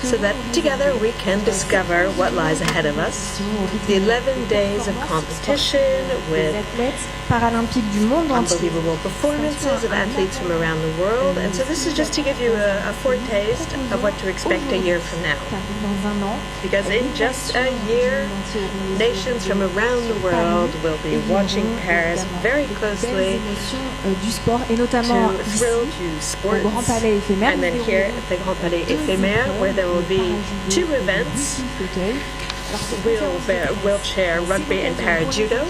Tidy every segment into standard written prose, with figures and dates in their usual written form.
so that together we can discover what lies ahead of us. The 11 days of competition with unbelievable performances of athletes from around the world. And so this is just to give you a foretaste of what to expect a year from now. Because in just a year, nations from around the world will be watching Paris very closely to thrill to sports. And then here at the Grand Palais Éphémère, where there will be two events, wheelchair rugby and para-judo.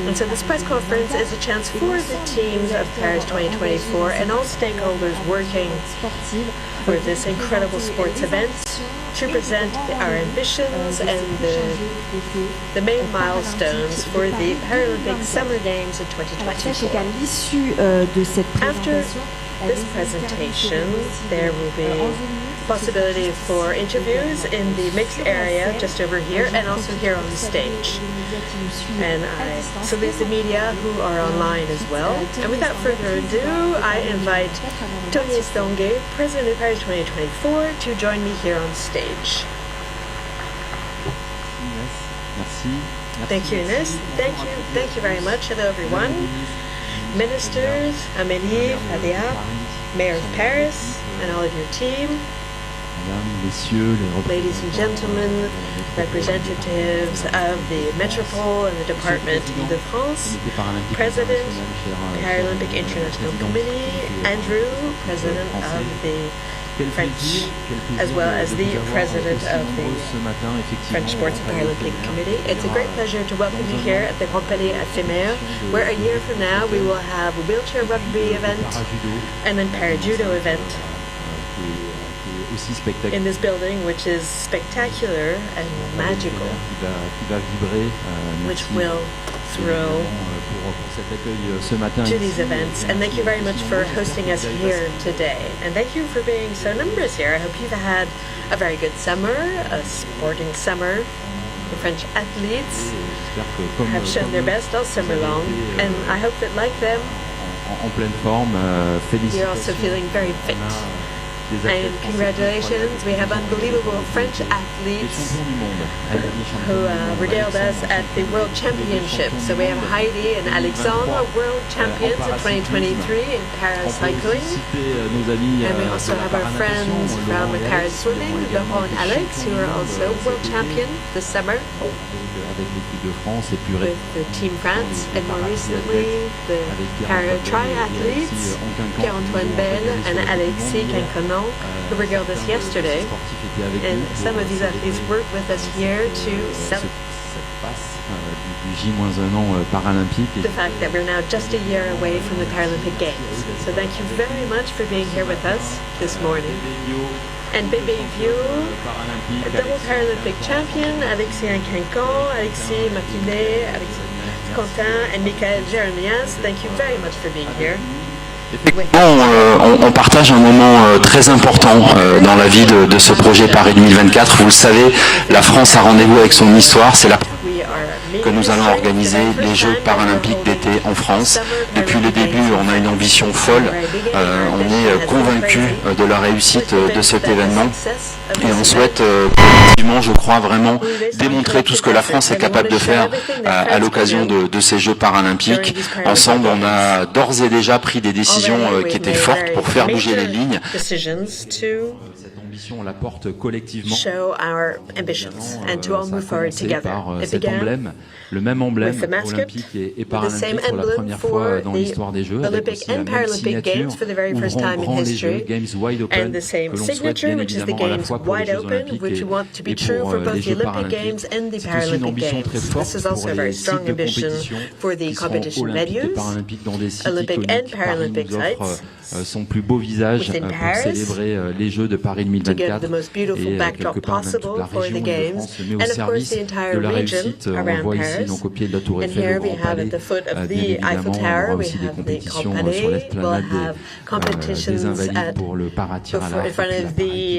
And so this press conference is a chance for the teams of Paris 2024 and all stakeholders working for this incredible sports event to present our ambitions and the main milestones for the Paralympic Summer Games of 2024. After this presentation, there will be possibility for interviews in the mixed area just over here and also here on the stage. And I salute the media who are online as well. And without further ado, I invite Tony Estongue, President of Paris 2024, to join me here on stage. Thank you, Ines. Thank you very much. Hello, everyone. Ministers, Amélie, Adia, Mayor of Paris, and all of your team. Ladies and gentlemen, representatives of the Metropole and the Department de France, President, Paralympic International Committee, Andrew, President of the French, as well as the President of the French Sports and Paralympic Committee. It's a great pleasure to welcome you here at the Grand Palais Éphémère, where a year from now we will have a wheelchair rugby event and then para-judo event in this building, which is spectacular and magical, which will thrill to these events. And thank you very much for hosting us here today. And thank you for being so numerous here. I hope you've had a very good summer, a sporting summer. The French athletes have shown their best all summer long, and I hope that, like them, you're also feeling very fit. And congratulations, we have unbelievable French athletes who regaled us at the World Championships. So we have Heidi and Alexandre, world champions in 2023 in paracycling. And we also have our friends from Paris Swimming, Laurent and Alex, who are also world champion this summer with the Team France, and more recently the para triathletes, Pierre-Antoine Bell and Alexis Quinconon, who regaled us yesterday. And some of these athletes worked with us here to celebrate the fact that we're now just a year away from the Paralympic Games. So thank you very much for being here with us this morning. And Bébé View, a double Paralympic champion, Alexis Quinconon, Alexis Maquinet, Alexis Quentin, and Michael Jeremias. Thank you very much for being here. On partage un moment très important dans la vie de ce projet Paris 2024. Vous le savez, la France a rendez-vous avec son histoire. C'est la que nous allons organiser les Jeux paralympiques d'été en France. Depuis le début, on a une ambition folle. On est convaincu de la réussite de cet événement et on souhaite collectivement, je crois, vraiment démontrer tout ce que la France est capable de faire à l'occasion de ces Jeux paralympiques. Ensemble, on a d'ores et déjà pris des décisions qui étaient fortes pour faire bouger les lignes. On la porte collectivement. Show our ambitions and to all move forward together. It began le même emblème olympique et paralympique pour la première fois dans l'histoire des Jeux, avec aussi la même signature ouvrant grand les Jeux, Games Wide Open, que l'on souhaite bien évidemment à la fois pour les Jeux olympiques et pour les Jeux paralympiques. C'est aussi une ambition très forte pour les sites de compétition qui seront olympiques et paralympiques dans des sites iconiques. Paris nous offre son plus beau visage pour célébrer les Jeux de Paris 2024 et quelque part même toute la région de France se met au service de la réussite. On voit ici donc au pied de la Tour Eiffel, le Grand Palais, bien évidemment, on voit aussi des compétitions sur l'esplanade des Invalides pour le para-tir à l'arc, et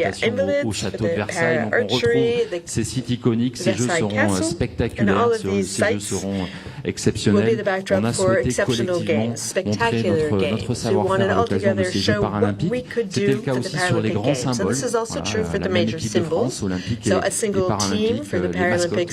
la participation au château de Versailles. Donc on retrouve ces sites iconiques, ces Jeux seront spectaculaires, ces Jeux seront exceptionnels. On a souhaité collectivement montrer notre savoir-faire à l'occasion de ces Jeux paralympiques. C'était le cas aussi sur les grands symboles, la même équipe de France, olympique et paralympique, les mascottes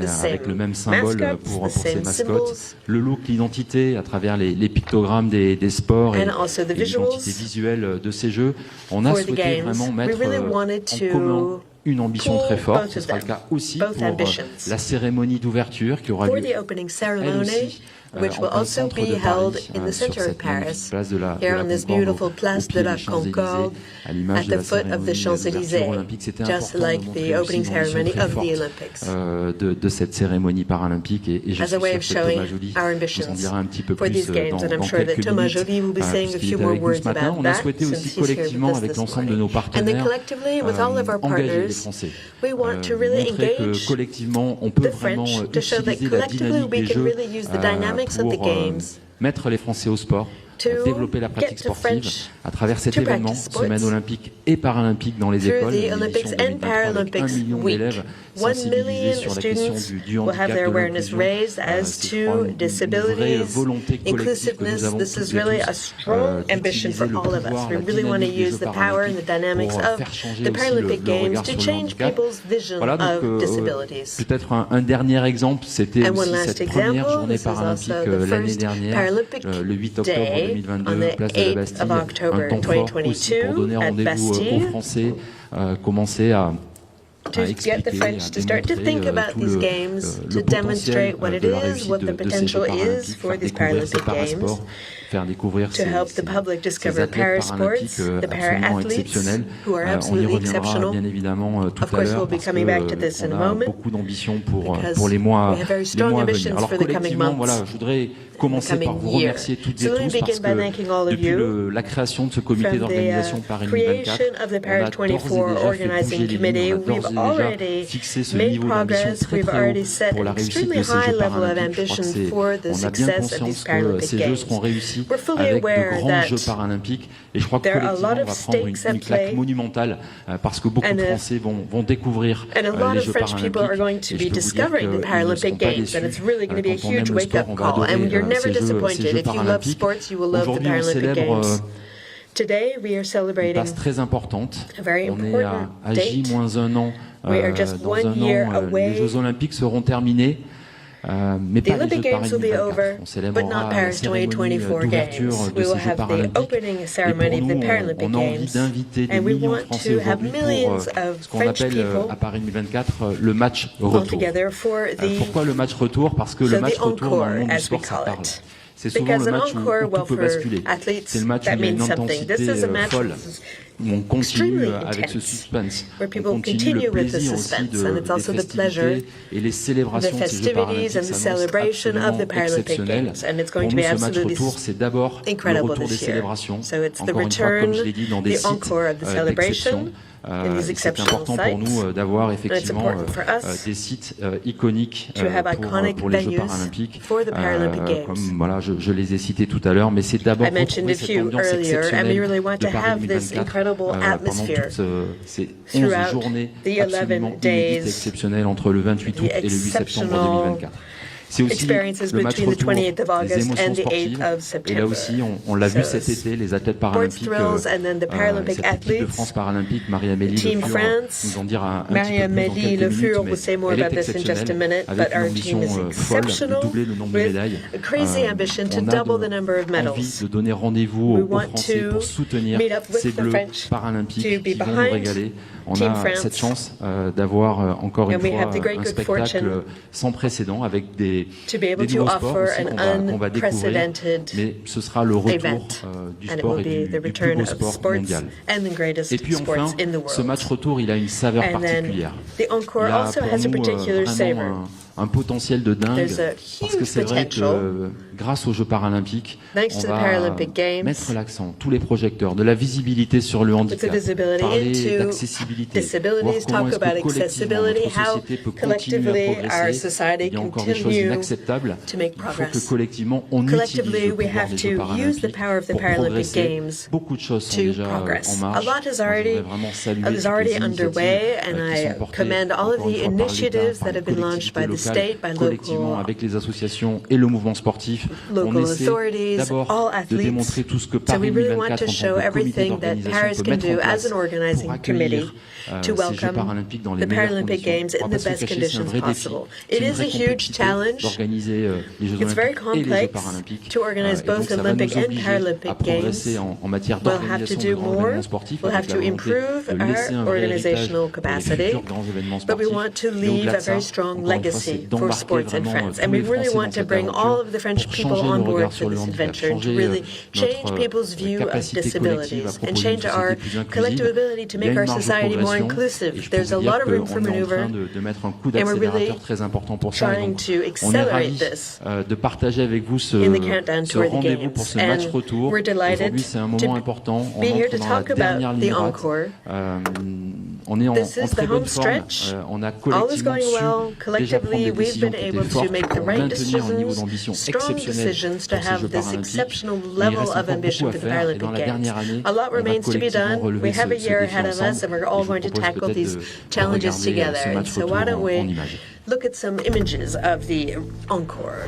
aussi, avec le même symbole pour ces mascottes. Le look, l'identité à travers les pictogrammes des sports et l'identité visuelle de ces Jeux. On a souhaité vraiment mettre en commun une ambition très forte. Ce sera le cas aussi pour la cérémonie d'ouverture qui aura lieu elle aussi which will also be held in the center of Paris, here on this beautiful Place de la Concorde, at the foot of the Champs-Élysées, just like the opening ceremony of the Olympics. De cette cérémonie paralympique et je suis sûr que Thomas Joly nous en dira un petit peu plus dans quelques minutes, puisqu'il est avec nous ce matin. On a souhaité aussi collectivement avec l'ensemble de nos partenaires engager les Français, montrer que collectivement on peut vraiment utiliser la dynamique des Jeux pour mettre les Français au sport, développer la pratique sportive à travers cet événement, semaine olympique et paralympique dans les écoles, une édition 2023 avec 1 million d'élèves sensibilisés sur la question du handicap, de l'inclusion. C'est une vraie volonté collective que nous avons toutes et tous d'utiliser le pouvoir, la dynamique des Jeux paralympiques pour faire changer aussi le regard sur le handicap. Voilà, donc peut-être un dernier exemple, c'était aussi cette première journée paralympique l'année dernière, le 8 octobre 2022, place de la Bastille, un temps fort aussi pour donner rendez-vous aux Français, commencer à expliquer, à démontrer tout le potentiel de la réussite de ces Jeux paralympiques, faire découvrir ces parasports, faire découvrir ces athlètes paralympiques absolument exceptionnels. On y reviendra bien évidemment tout à l'heure parce qu'on a beaucoup d'ambition pour les mois à venir. Alors collectivement, voilà, je voudrais commencer par vous remercier toutes et tous parce que depuis la création de ce comité d'organisation Paris 2024, on a d'ores et déjà fait bouger les lignes, on a d'ores et déjà fixé ce niveau d'ambition très très haut pour la réussite de ces Jeux paralympiques. Je crois qu'on a bien conscience que ces Jeux seront réussis avec de grands Jeux paralympiques et je crois que collectivement on va prendre une claque monumentale parce que beaucoup de Français vont découvrir les Jeux paralympiques et je peux vous dire qu'ils ne seront pas déçus. Quand on aime le sport, on va adorer ces Jeux paralympiques. Aujourd'hui, on célèbre une passe très importante. On est à J-1 an. Dans un an, les Jeux olympiques seront terminés. Mais pas les Jeux de Paris 2024. On célébrera la cérémonie d'ouverture de ces Jeux paralympiques. Et pour nous, on a envie d'inviter des millions de Français aujourd'hui pour ce qu'on appelle à Paris 2024 le match retour. Pourquoi le match retour? Parce que le match retour dans le monde du sport, ça parle. C'est souvent le match où tout peut basculer. C'est le match où il y a une intensité folle, où on continue avec ce suspense. On continue le plaisir aussi des festivités et les célébrations de ces Jeux paralympiques s'annoncent absolument exceptionnelles. Pour nous, ce match retour, c'est d'abord le retour des célébrations. Encore une fois, comme je l'ai dit, dans des sites d'exception. C'est important pour nous d'avoir effectivement des sites iconiques pour les Jeux paralympiques. Comme voilà, je les ai cités tout à l'heure, mais c'est d'abord retrouver cette ambiance exceptionnelle de Paris 2024 pendant toutes ces 11 journées absolument inédites et exceptionnelles entre le 28 août et le 8 septembre 2024. C'est aussi le match retour des émotions sportives. Et là aussi, on l'a vu cet été, les athlètes paralympiques, cette équipe de France paralympique, Marie-Amélie Le Fur, nous en dire un petit peu plus dans quelques minutes, mais elle est exceptionnelle, avec une ambition folle de doubler le nombre de médailles. On a envie de donner rendez-vous aux Français pour soutenir ces Bleus paralympiques qui vont nous régaler. On a cette chance d'avoir encore une fois un spectacle sans précédent avec des nouveaux sports aussi qu'on va découvrir, mais ce sera le retour du sport et du plus beau sport mondial. Et puis enfin, ce match retour, il a une saveur particulière. Il a pour nous vraiment un potentiel de dingue, parce que c'est vrai que grâce aux Jeux paralympiques, on va mettre l'accent, tous les projecteurs, de la visibilité sur le handicap, parler d'accessibilité, voir comment est-ce que collectivement notre société peut continuer à progresser. Il y a encore des choses inacceptables. Il faut que collectivement on utilise le pouvoir des Jeux paralympiques pour progresser. Beaucoup de choses sont déjà en marche. Je voudrais vraiment saluer toutes les initiatives qui sont portées encore une fois par l'État, par les collectivités state, by collectivement avec les associations et le mouvement sportif. On essaie d'abord de démontrer tout ce que Paris 2024 en tant que comité d'organisation peut mettre en place pour accueillir ces Jeux paralympiques dans les meilleures conditions. On va pas se le cacher, c'est un vrai défi. C'est une vraie compétition d'organiser les Jeux olympiques et les Jeux paralympiques. Et donc ça va nous obliger à progresser en matière d'organisation de grands événements sportifs avec la volonté de laisser un vrai héritage pour les futurs grands événements sportifs. Et au-delà de ça, encore une fois, c'est d'embarquer vraiment tous les Français dans cette aventure pour changer nos regards sur le handicap, changer notre capacité collective à proposer une société plus inclusive. Il y a une marge de progression et je peux vous dire qu'on est en train de mettre un coup d'accélérateur très important pour ça. Donc, on est ravis de partager avec vous ce rendez-vous pour ce match retour. Aujourd'hui, c'est un moment important. On entre dans la dernière ligne droite. On est en très bonne forme. On a collectivement su déjà prendre des décisions qui étaient fortes pour maintenir un niveau d'ambition exceptionnel pour ces Jeux paralympiques. Mais il reste encore beaucoup à faire. Et dans la dernière année, on va collectivement relever ce défi ensemble. Et je vous propose peut-être de regarder ce match retour en images. Look at some images of the encore.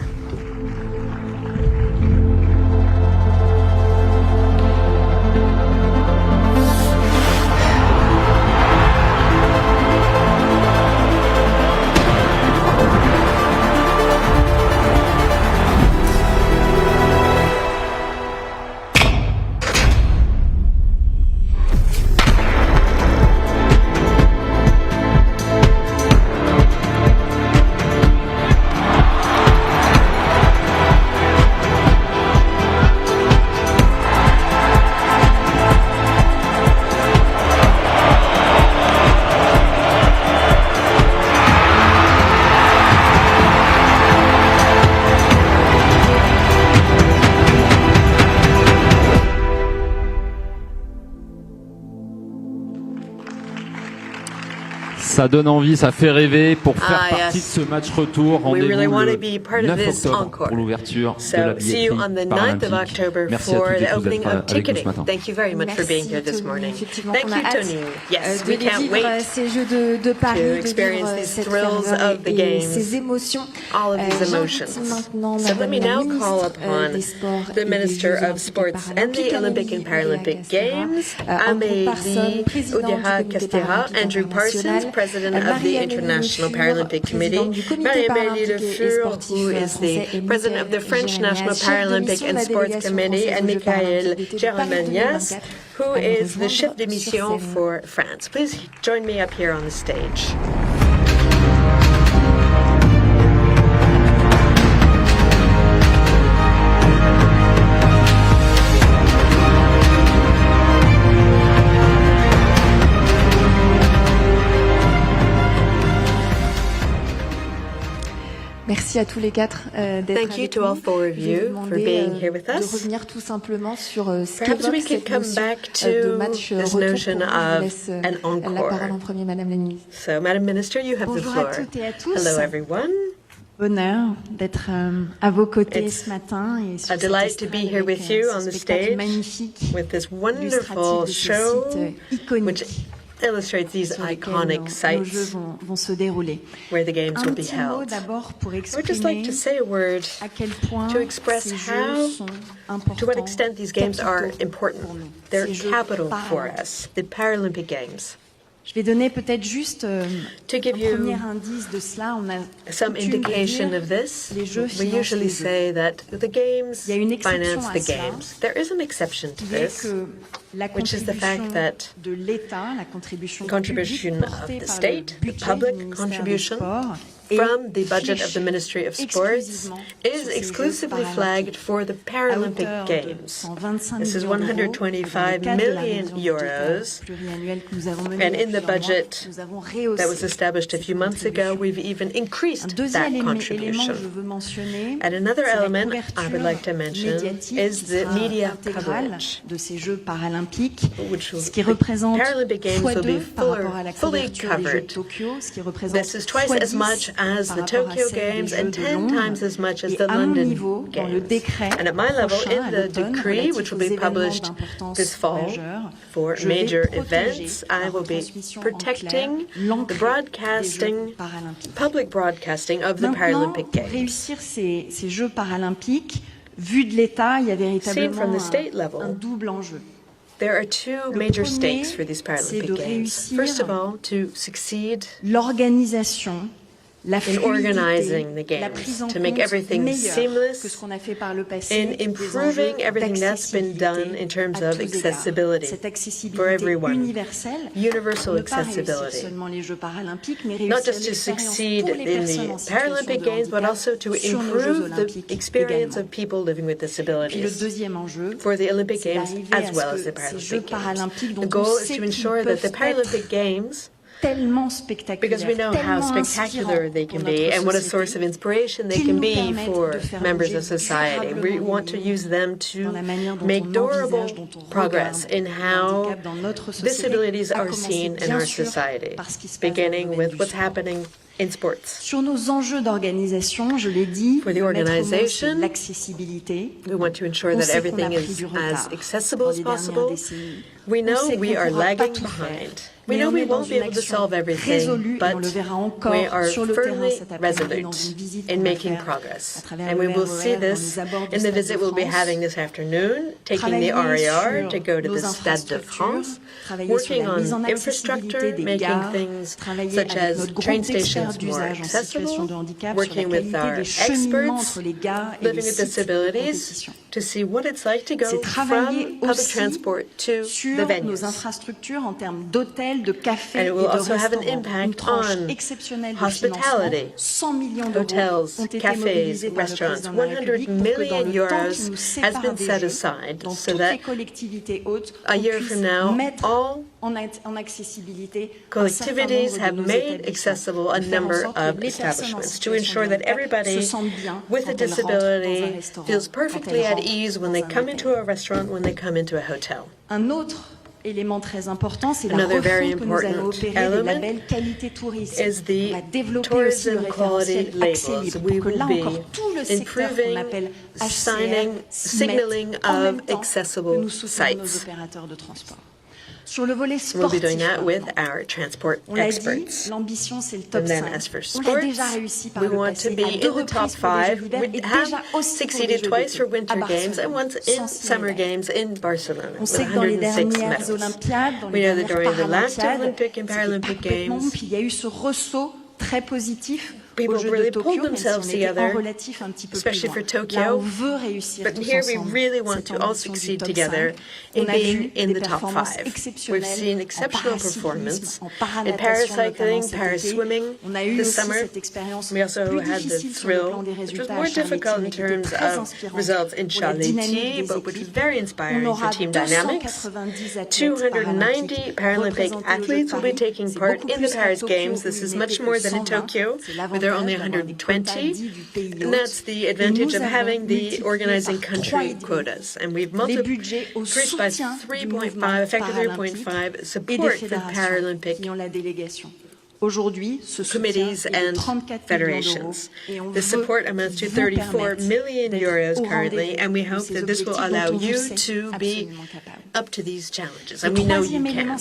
Ça donne envie, ça fait rêver pour faire partie de ce match retour. Rendez-vous le 9 octobre pour l'ouverture de la billetterie paralympique. Merci à toutes et tous d'être avec nous ce matin. Thank you very much for being here this morning. Thank you, Tony. Yes, we can't wait ces Jeux de Paris, to experience these thrills of the games, ces émotions. all of these emotions. So let me now call upon the Minister of Sports and the Olympic and Paralympic Games, Amélie Oudéa-Castéra, Andrew Parsons, President of the International Paralympic Committee, Marie-Amélie Le Fur, who is the President of the French National Paralympic and Sports Committee, and Michael Germanias, who is the chef de mission for France. Please join me up here on the stage. Merci à tous les quatre d'être Thank you avec to nous. all four of you for being here with De us. revenir tout simplement sur ce Perhaps we qu'évoque could cette come notion back de to match this retour. notion Je of laisse an la encore. parole en premier, Madame la Ministre. So, Madam Minister, you have the Bonjour floor. à toutes et à tous. Hello, everyone. Bonheur d'être à vos côtés It's ce matin et sur a cette delight to be estrade here avec with you on ce the spectacle stage magnifique, with this illustratif wonderful de ce show, site iconique which illustrates these sur lequel iconic nos Jeux sites vont se dérouler. where the games Un will be petit mot held. d'abord pour I would just like exprimer to say a word à quel point to express ces how, Jeux sont importants, to what extent these games are capitaux important. pour nous. They're Ces Jeux capital for paralympiques. us, the Paralympic Games. Je vais donner peut-être juste To un give you premier indice de cela. On a some coutume de indication dire of this, les Jeux we financent usually les Jeux. say that the games Il y a une exception finance à the cela, games. There is an exception to qui est this, que la which is the fact contribution that de l'État, la contribution contribution publique of portée the par state, le the budget public du ministère des contribution Sports est from the budget of the fléchée Ministry of Sports exclusivement is sur ces exclusively Jeux flagged for the à Paralympic hauteur de Games. 125 This is millions d'euros 125 dans le cadre de la million révision budgétaire euros. pluriannuelle que nous avons menée And il y a in the plusieurs mois. budget Nous avons rehaussé that was established a few cette months ago, contribution. we've even Un increased deuxième that élément contribution. que je veux mentionner, And another c'est la element I would couverture like to mention médiatique is qui the sera media intégrale coverage, de ces Jeux paralympiques, which will, ce qui the représente Paralympic Games will be x2 par rapport à la fully couverture des Jeux de covered. Tokyo, ce qui représente This is twice as x10 much as the Tokyo Games and 10 times as much as the London Games. And at my level, in the decree, which will be published this fall for major events, I will be protecting the broadcasting, public broadcasting of the Paralympic Games. Réussir ces Jeux paralympiques, vu de l'État, il y a véritablement un double enjeu. There are two major stakes for these Paralympic Games. First of all, to succeed l'organisation, la in organizing the Games, to make everything seamless, in improving everything that's been done in terms of accessibility for everyone, universal accessibility. Not just to succeed in the Paralympic Games, but also to improve the experience of people living with disabilities for the Olympic Games as well as the Paralympic Games. The goal is to ensure that the Paralympic Games, because we know how spectacular they can be and what a source of inspiration they can be for members of society. We want to use them to make durable progress in how disabilities are seen in our society, beginning with what's happening in sports. Sur nos enjeux d'organisation, je l'ai dit, for the organization, l'accessibilité. We want to ensure that everything is as accessible as possible. We know we are lagging behind. We know we won't be able to solve everything, but we are firmly resolute in making progress. And we will see this in the visit we'll be having this afternoon, taking the RER to go to the Stade de France, working on infrastructure, making things such as train stations more accessible, working with our experts living with disabilities to see what it's like to go from public transport to the venues. And it will also have an impact on hospitality, hotels, cafes, rafests. 100 million euros has been set aside so that a year from now, all collectivities have made accessible a number of establishments to ensure that everybody with a disability feels perfectly at ease when they come into a restaurant, when they come into a hotel. Élément très important, c'est la refonte que nous allons opérer des labels qualité tourisme. On va développer aussi le référentiel accès libre pour que là encore tout le secteur qu'on appelle HCR se mette en même temps que nous soutenons nos opérateurs de transport. Sur le volet sportif, on l'a dit, l'ambition c'est le top 5. On l'a déjà réussi par le passé. À 2 reprises pour les Jeux d'hiver et déjà aussi pour les Jeux d'été à Barcelone, sans médaille. On sait que dans les dernières Olympiades, dans les dernières Paralympiades, c'était complètement puis il y a eu ce ressaut très positif. People really pulled themselves together, especially for Tokyo. But here we really want to all succeed together in being in the top 5. We've seen exceptional performance in paracycling, paraswimming this summer. We also had the thrill, which was more difficult in terms of results in Charléty, but which was very inspiring for team dynamics. 290 Paralympic athletes will be taking part in the Paris Games. This is much more than in Tokyo, where there are only 120, and that's the advantage of having the organizing country quotas. And we've increased by 3.5, effective 3.5 support for the Paralympic committees and federations. The support amounts to 34 million euros currently, and we hope that this will allow you to be up to these challenges, and we know you can.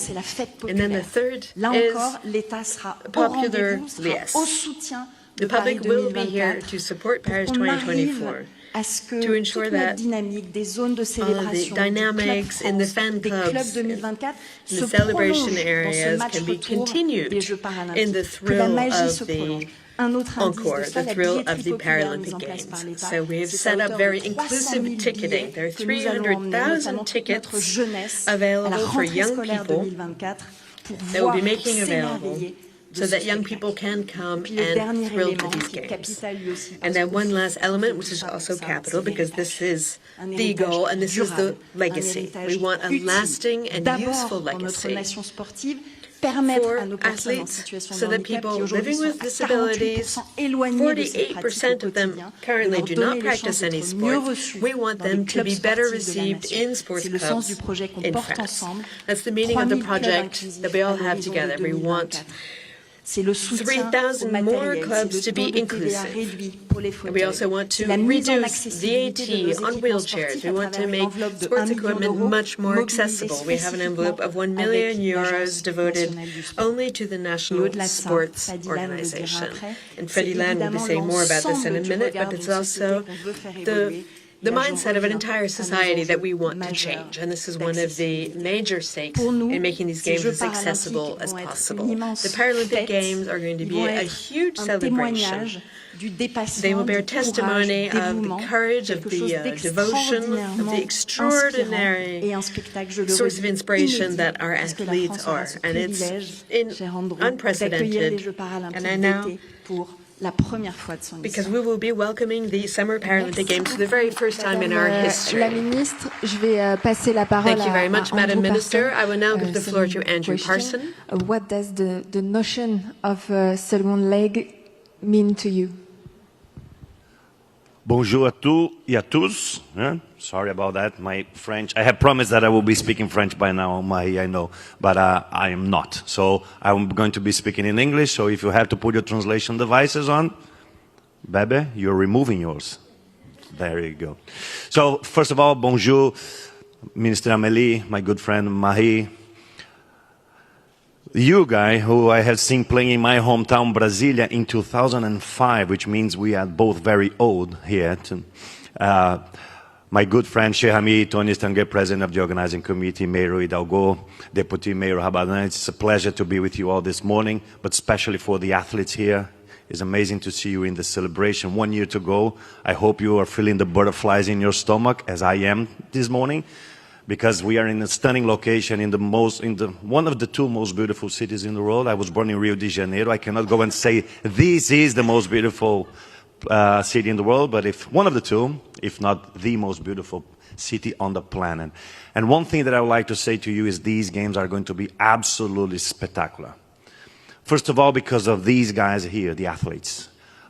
And then the third is popular liesse. The public will be here to support Paris 2024, to ensure that all of the dynamics in the fan clubs, in the celebration areas can be continued in the thrill of the encore, the thrill of the Paralympic Games. So we have set up very inclusive ticketing. There are 300,000 tickets available for young people that will be making available so that young people can come and thrill to these games. And then one last element, which is also capital, because this is the goal and this is the legacy. We want a lasting and useful legacy for athletes, so that people living with disabilities, 48% of them currently do not practice any sport. We want them to be better received in sports clubs in France. That's the meaning of the project that we all have together. We want 3,000 more clubs to be inclusive. And we also want to reduce VAT on wheelchairs. We want to make sports equipment much more accessible. We have an envelope of 1 million euros devoted only to the National Sports Organization. And Freddie Land will be saying more about this in a minute, but it's also the mindset of an entire society that we want to change. And this is one of the major stakes in making these games as accessible as possible. The Paralympic Games are going to be a huge celebration. They will bear testimony of the courage, of the devotion, of the extraordinary source of inspiration that our athletes are. And it's unprecedented. And I know because we will be welcoming the Summer Paralympic Games for the very first time in our history. La ministre, je vais passer la parole Thank you very much, Madam Minister. I will now give the floor to Andrew question. Parson. What does the notion of second leg mean to you? Bonjour à tous et à tous. Sorry about that. My French, I have promised that I will be speaking French by now, I know, but I am not. So I'm going to be speaking in English, so if you have to put your translation devices on, baby, you're removing yours. There you go. So first of all, bonjour, Minister Amélie, my good friend Marie. You guy who I have seen playing in my hometown Brasilia in 2005, which means we are both very old here. My good friend Shehami Tony Stange, President of the Organizing Committee, Mayor Hidalgo, Deputy Mayor Rabadan. It's a pleasure to be with you all this morning, but especially for the athletes here. It's amazing to see you in the celebration 1 year to go. I hope you are feeling the butterflies in your stomach, as I am this morning, because we are in a stunning location in one of the two most beautiful cities in the world. I was born in Rio de Janeiro. I cannot go and say this is the most beautiful city in the world, but if one of the two, if not the most beautiful city on the planet. And one thing that I would like to say to you is these games are going to be absolutely spectacular. First of all, because of these guys here, the athletes.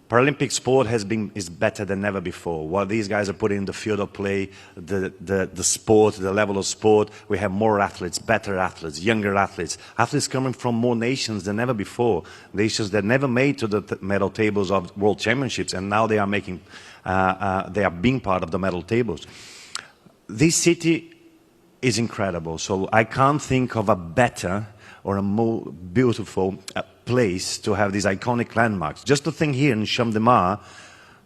Paralympic sport is better than ever before. What these guys are putting in the field of play, the sport, the level of sport, we have more athletes, better athletes, younger athletes, athletes coming from more nations than ever before, nations that never made to the medal tables of world championships, and now they are making, they are being part of the medal tables. This city is incredible, so I can't think of a better or a more beautiful place to have these iconic landmarks. Just to think here in Champ de Mars,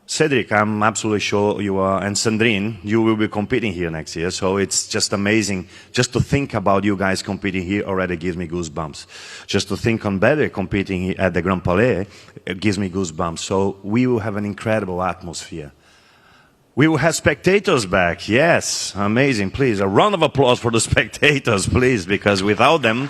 Cedric, I'm absolutely sure you are, and Sandrine, you will be competing here next year, so it's just amazing. Just to think about you guys competing here already gives me goosebumps. Just to think on Bede competing at the Grand Palais, it gives me goosebumps. So we will have an incredible atmosphere. We will have spectators back, yes, amazing, please. A round of applause for the spectators, please, because without them,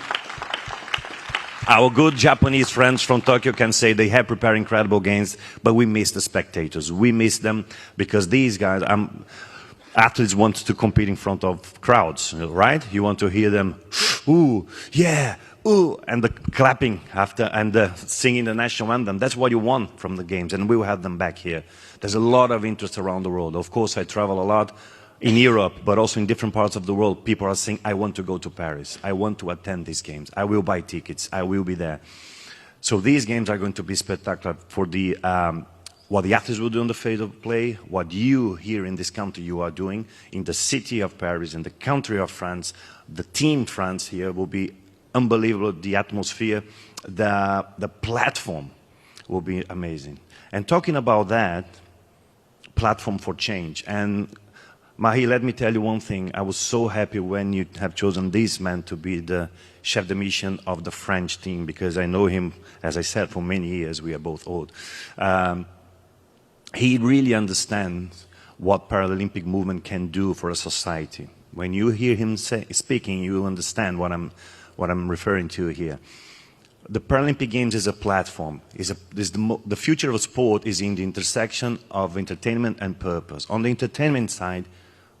our good Japanese friends from Tokyo can say they have prepared incredible games, but we miss the spectators. We miss them because these guys, athletes want to compete in front of crowds, right? You want to hear them, ooh, yeah, ooh, and the clapping after and the singing the national anthem. That's what you want from the games, and we will have them back here. There's a lot of interest around the world. Of course, I travel a lot in Europe, but also in different parts of the world. People are saying, I want to go to Paris. I want to attend these games. I will buy tickets. I will be there. So these games are going to be spectacular for the what the athletes will do on the field of play, what you here in this country you are doing, in the city of Paris, in the country of France, the team France here will be unbelievable. The atmosphere, the platform will be amazing. And talking about that, platform for change. And Marie, let me tell you one thing. I was so happy when you have chosen this man to be the chef de mission of the French team, because I know him, as I said, for many years. We are both old. He really understands what Paralympic movement can do for a society. When you hear him speaking, you will understand what I'm referring to here. The Paralympic Games is a platform. The future of sport is in the intersection of entertainment and purpose. On the entertainment side,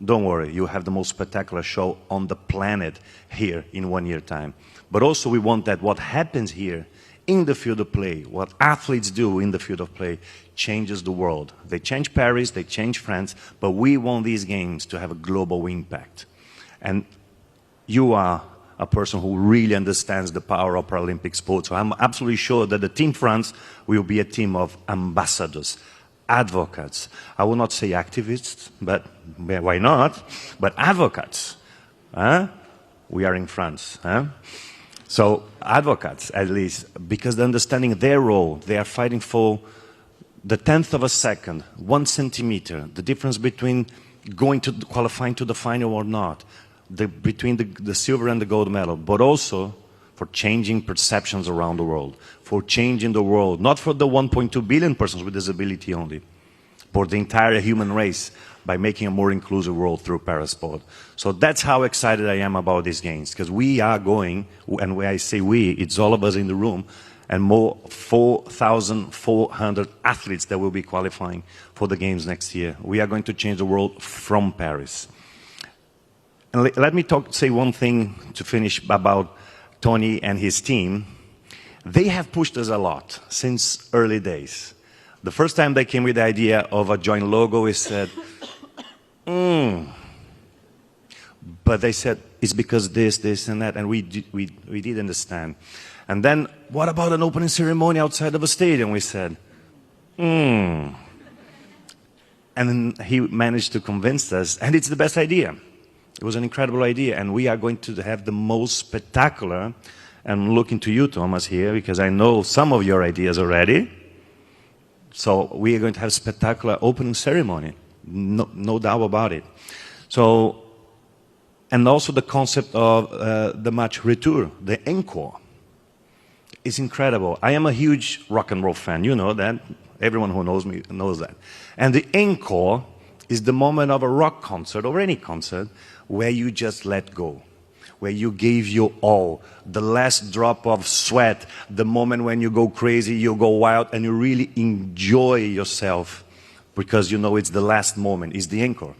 don't worry, you have the most spectacular show on the planet here in 1 year time. But also we want that what happens here in the field of play, what athletes do in the field of play, changes the world. They change Paris, they change France, but we want these games to have a global impact. And you are a person who really understands the power of Paralympic sports. So I'm absolutely sure that the Team France will be a team of ambassadors, advocates. I will not say activists, but why not? But advocates. We are in France. So advocates, at least, because they're understanding their role. They are fighting for the 10th of a second, 1 centimeter, the difference between going to qualifying to the final or not, between the silver and the gold medal, but also for changing perceptions around the world, for changing the world, not for the 1.2 billion persons with disability only, but the entire human race, by making a more inclusive world through parasport. So that's how excited I am about these games, because we are going, and when I say we, it's all of us in the room, and more 4,400 athletes that will be qualifying for the games next year. We are going to change the world from Paris. And let me say one thing to finish about Tony and his team. They have pushed us a lot since early days. The first time they came with the idea of a joint logo, we said, But they said, it's because this, and that, and we did understand. And then, what about an opening ceremony outside of a stadium? We said, And then he managed to convince us, and it's the best idea. It was an incredible idea, and we are going to have the most spectacular, and I'm looking to you, Thomas, here, because I know some of your ideas already. So we are going to have a spectacular opening ceremony, no doubt about it. So, and also the concept of the match retour, the encore. It's incredible. I am a huge rock and roll fan, you know that. Everyone who knows me knows that. And the encore is the moment of a rock concert or any concert where you just let go, where you give your all, the last drop of sweat, the moment when you go crazy, you go wild, and you really enjoy yourself because you know it's the last moment, it's the encore.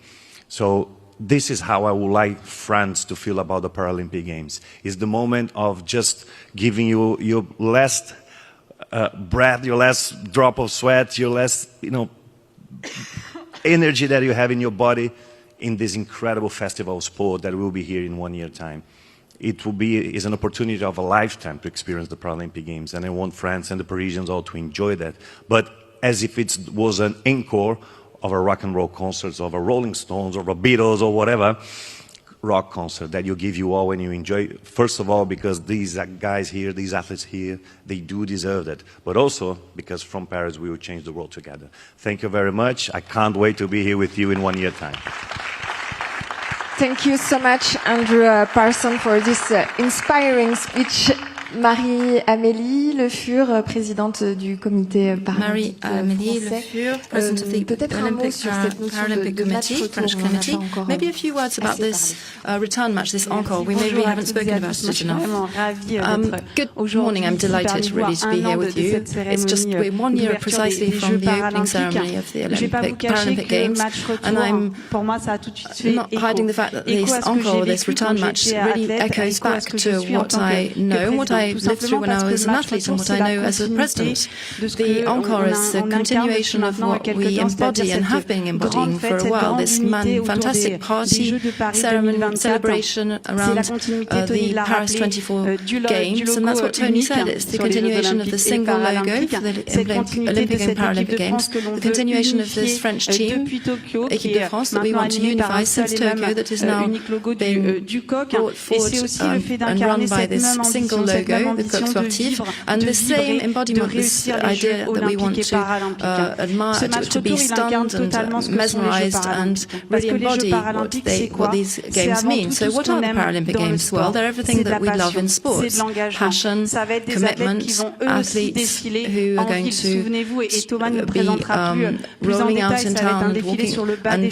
So this is how I would like France to feel about the Paralympic Games. It's the moment of just giving you your last breath, your last drop of sweat, your last, energy that you have in your body in this incredible festival of sport that will be here in 1 year time. It will be is an opportunity of a lifetime to experience the Paralympic Games, and I want France and the Parisians all to enjoy that. But as if it was an encore of a rock and roll concert, of a Rolling Stones, or a Beatles, or whatever, rock concert that you give you all and you enjoy. First of all, because these guys here, these athletes here, they do deserve that. But also because from Paris we will change the world together. Thank you very much. I can't wait to be here with you in 1 year time. Thank you so much, Andrew Parson, for this inspiring speech. Marie-Amélie Le Fur, présidente du comité paralympique français. Peut-être un mot sur cette notion de match retour. Maybe a few words about this return match, this encore. We maybe haven't spoken about it enough. Good morning. I'm delighted really to be here with you. It's just we're 1 year precisely from the opening ceremony of the Paralympic Games, and I'm not hiding the fact that this encore, this return match, really echoes back to what I know, what I lived through when I was an athlete and what I know as a president. The encore is a continuation of what we embody and have been embodying for a while, this fantastic party ceremony, celebration around the Paris 24 Games, and that's what Tony said. It's the continuation of the single logo for the Olympic and Paralympic Games, the continuation of this French team, Équipe de France, that we want to unify since Tokyo, that is now been brought forward and run by this single logo, the Coq Sportif, and the same embodiment, this idea that we want to admire, to be stunned and mesmerized and really embody what these games mean. So what are the Paralympic Games? Well, they're everything that we love in sports. Passion, commitment, athletes who are going to be rolling out in town and walking, and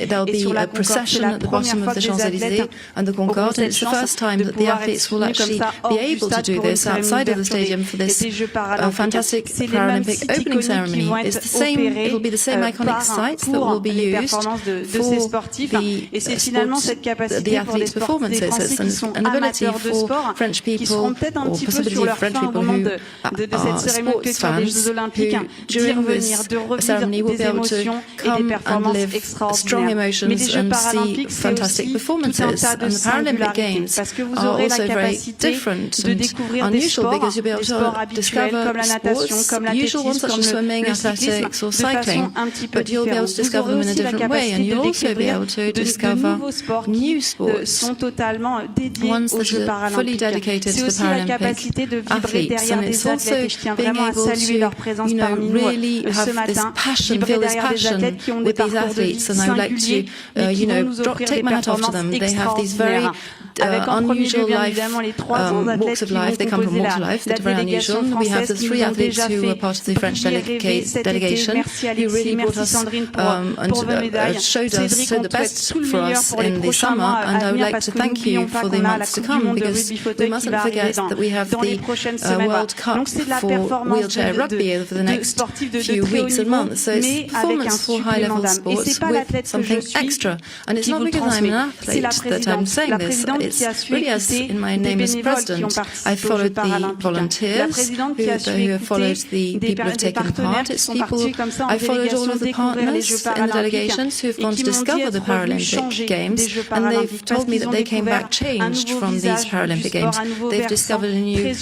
there'll be a procession at the bottom of the Champs-Élysées and the Concorde, and it's the first time that the athletes will actually be able to do this outside of the stadium for this fantastic Paralympic opening ceremony. It's the same, it will be the same iconic sites that will be used for the athletes' performances. It's an ability for French people, or possibility of French people who are sports fans, who during this ceremony will be able to come and live strong emotions and see fantastic performances. And the Paralympic Games are also very different and unusual because you'll be able to discover sports, usual ones such as swimming, athletics or cycling, but you'll be able to discover them in a different way, and you'll also be able to discover new sports, ones that are fully dedicated to the Paralympic athletes. And it's also being able to, really have this passion, feel this passion with these athletes. And I would like to, take my hat off to them. They have these very unusual walks of life. They come from walks of life that are very unusual. We have the 3 athletes who were part of the French delegation who really brought us and showed the best for us in the summer. And I would like to thank you for the months to come, because we mustn't forget that we have the World Cup for wheelchair rugby over the next few weeks and months. So it's performance for high-level sports with something extra. And it's not because I'm an athlete that I'm saying this. It's really as in my name as president. I followed the volunteers who have followed the people who have taken part. It's people, I followed all of the partners in the delegations who have gone to discover the Paralympic Games, and they've told me that they came back changed from these Paralympic Games. They've discovered a new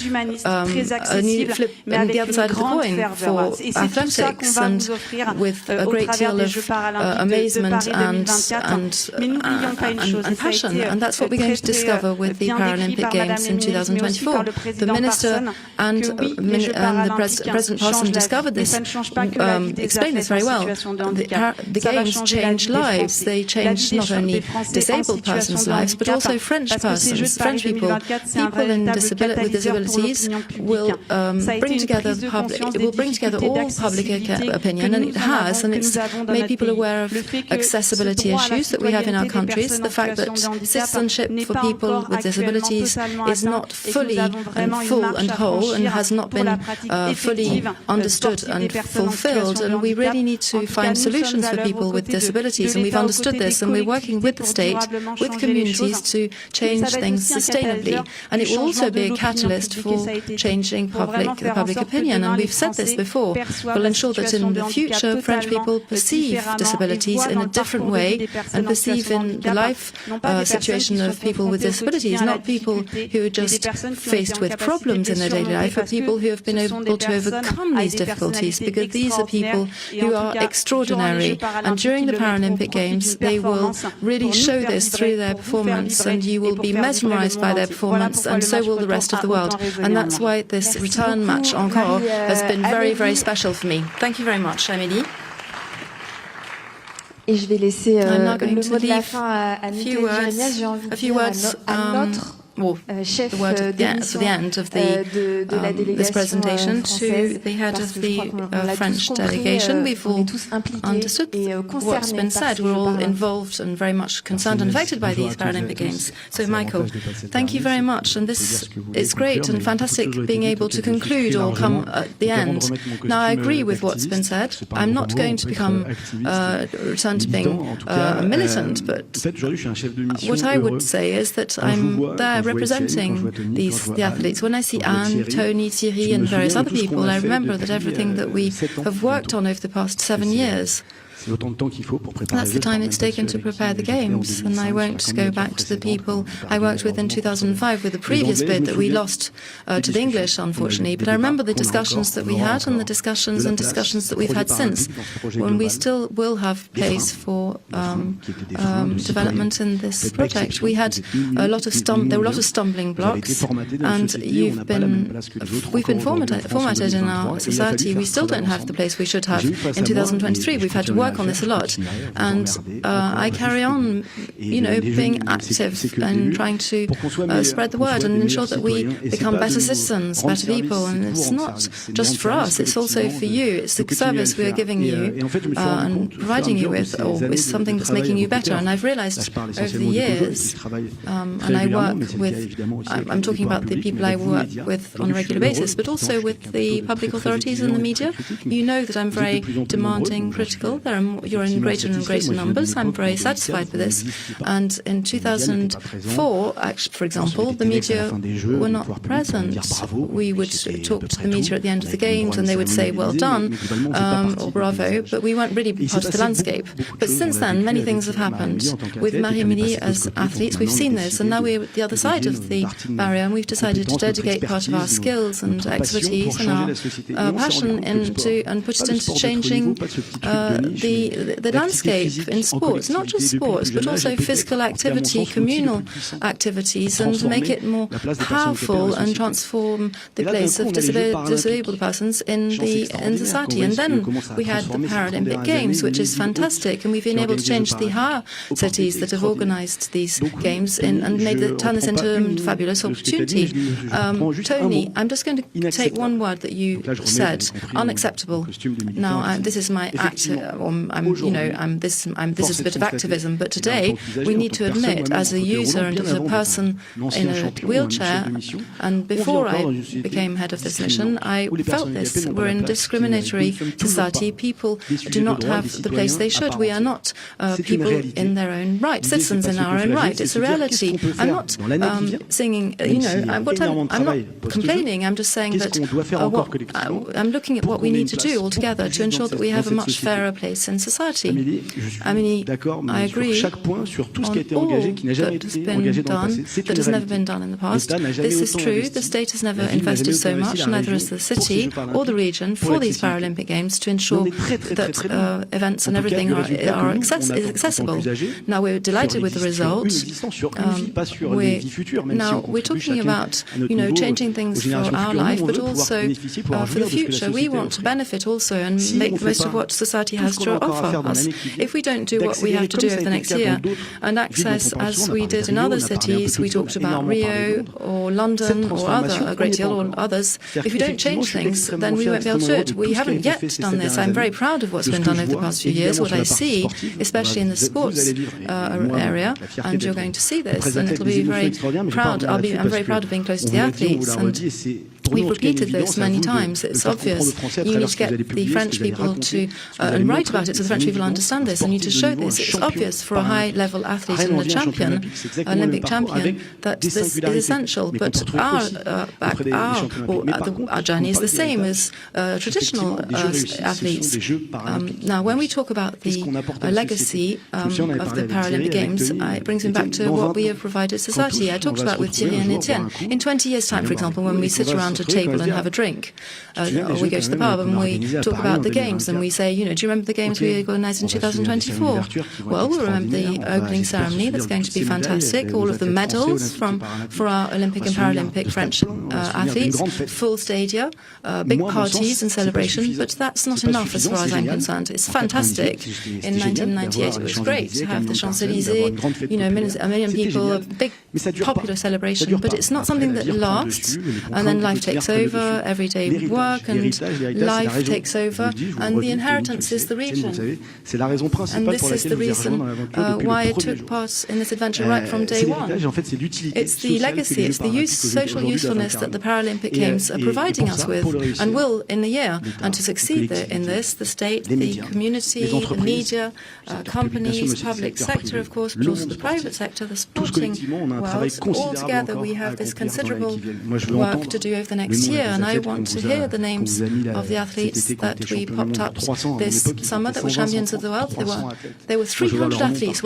flip on the other side of the coin for athletics, and with a great deal of amazement and passion. And that's what we're going to discover with the Paralympic Games in 2024. The Minister and the President Parson discovered this, explained this very well. The Games change lives. They change not only disabled persons' lives, but also French persons, French people. People with disabilities will bring together the public. It will bring together all public opinion, and it has, and it's made people aware of accessibility issues that we have in our countries. The fact that citizenship for people with disabilities is not fully and full and whole, and has not been fully understood and fulfilled. And we really need to find solutions for people with disabilities, and we've understood this, and we're working with the state, with communities to change things sustainably. And it will also be a catalyst for changing public opinion. And we've said this before. We'll ensure that in the future, French people perceive disabilities in a different way, and perceive in the life situation of people with disabilities, not people who are just faced with problems in their daily life, but people who have been able to overcome these difficulties, because these are people who are extraordinary. And during the Paralympic Games, they will really show this through their performance, and you will be mesmerized by their performance, and so will the rest of the world. And that's why this return match encore has been very, very special for me. Thank you very much, Amélie. Et je vais laisser le mot de la fin à Nicole Jérémias. J'ai envie de dire à notre chef at the end of this presentation to the head of the French delegation. We've all understood what's been said. We're all involved and very much concerned and affected by these Paralympic Games. So, Michael, thank you very much. And this is great and fantastic being able to conclude or come at the end. Now, I agree with what's been said. I'm not going to return to being a militant, but what I would say is that I'm there representing the athletes. When I see Anne, Tony, Thierry and various other people, I remember that everything that we have worked on over the past 7 years, that's the time it's taken to prepare the Games, and I won't go back to the people I worked with in 2005 with the previous bid that we lost to the English, unfortunately. But I remember the discussions that we had and the discussions that we've had since, when we still will have place for development in this project. We had there were a lot of stumbling blocks, and we've been formatted in our society. We still don't have the place we should have in 2023. We've had to work work on this a lot, and I carry on, being active and trying to spread the word and ensure that we become better citizens, better people. And it's not just for us; it's also for you. It's the service we are giving you and providing you with something that's making you better. And I've realized over the years, and I work with, I'm talking about the people I work with on a regular basis, but also with the public authorities and the media. You know that I'm very demanding, critical. You're in greater and greater numbers. I'm very satisfied with this. And in 2004, for example, the media were not present. We would talk to the media at the end of the games and they would say, well done, or bravo, but we weren't really part of the landscape. But since then, many things have happened. With Marie-Amélie as athletes, we've seen this, and now we're at the other side of the barrier, and we've decided to dedicate part of our skills and expertise and our passion into and put it into changing the landscape in sports, not just sports, but also physical activity, communal activities, and make it more powerful and transform the place of disabled persons in society. And then we had the Paralympic Games, which is fantastic, and we've been able to change the higher cities that have organised these games and turn this into a fabulous opportunity. Tony, I'm just going to take one word that you said: unacceptable. Now, this is my act. This is a bit of activism, but today we need to admit, as a user and as a person in a wheelchair, and before I became head of this mission, I felt this. We're in a discriminatory society. People do not have the place they should. We are not people in their own right, citizens in our own right. It's a reality. I'm not singing, I'm not complaining. I'm just saying that I'm looking at what we need to do altogether to ensure that we have a much fairer place in society. Amélie, I agree on all that has been done, that has never been done in the past. This is true. The state has never invested so much, neither has the city or the region, for these Paralympic Games to ensure that events and everything is accessible. Now, we're delighted with the result. We're talking about, changing things for our life, but also for the future. We want to benefit also and make the most of what society has to offer us. If we don't do what we have to do over the next year and access, as we did in other cities, we talked about Rio or London or a great deal or others, if we don't change things, then we won't be able to do it. We haven't yet done this. I'm very proud of what's been done over the past few years. What I see, especially in the sports area, and you're going to see this, and it'll be very proud. I'm very proud of being close to the athletes, and we've repeated this many times. It's obvious. You need to get the French people to and write about it so the French people understand this. And you need to show this. It's obvious for a high-level athlete and a champion, Olympic champion, that this is essential. But our journey is the same as traditional athletes. Now, when we talk about the legacy of the Paralympic Games, it brings me back to what we have provided society. I talked about with Thierry and Etienne. In 20 years' time, for example, when we sit around a table and have a drink, or we go to the pub and we talk about the games and we say, do you remember the games we organised in 2024? Well, we'll remember the opening ceremony. That's going to be fantastic. All of the medals for our Olympic and Paralympic French athletes, full stadia, big parties and celebration. But that's not enough as far as I'm concerned. It's fantastic. In 1998, it was great to have the Champs-Élysées, a million people, a big popular celebration. But it's not something that lasts, and then life takes over, everyday work and life takes over, and the inheritance is the region. And this is the reason why I took part in this adventure right from day one. It's the legacy, it's the social usefulness that the Paralympic Games are providing us with and will in the year. And to succeed in this, the state, the community, the media, companies, public sector, of course, but also the private sector, the sporting world, all together we have this considerable work to do over the next year. And I want to hear the names of the athletes that we popped up this summer that were champions of the world. There were 300 athletes,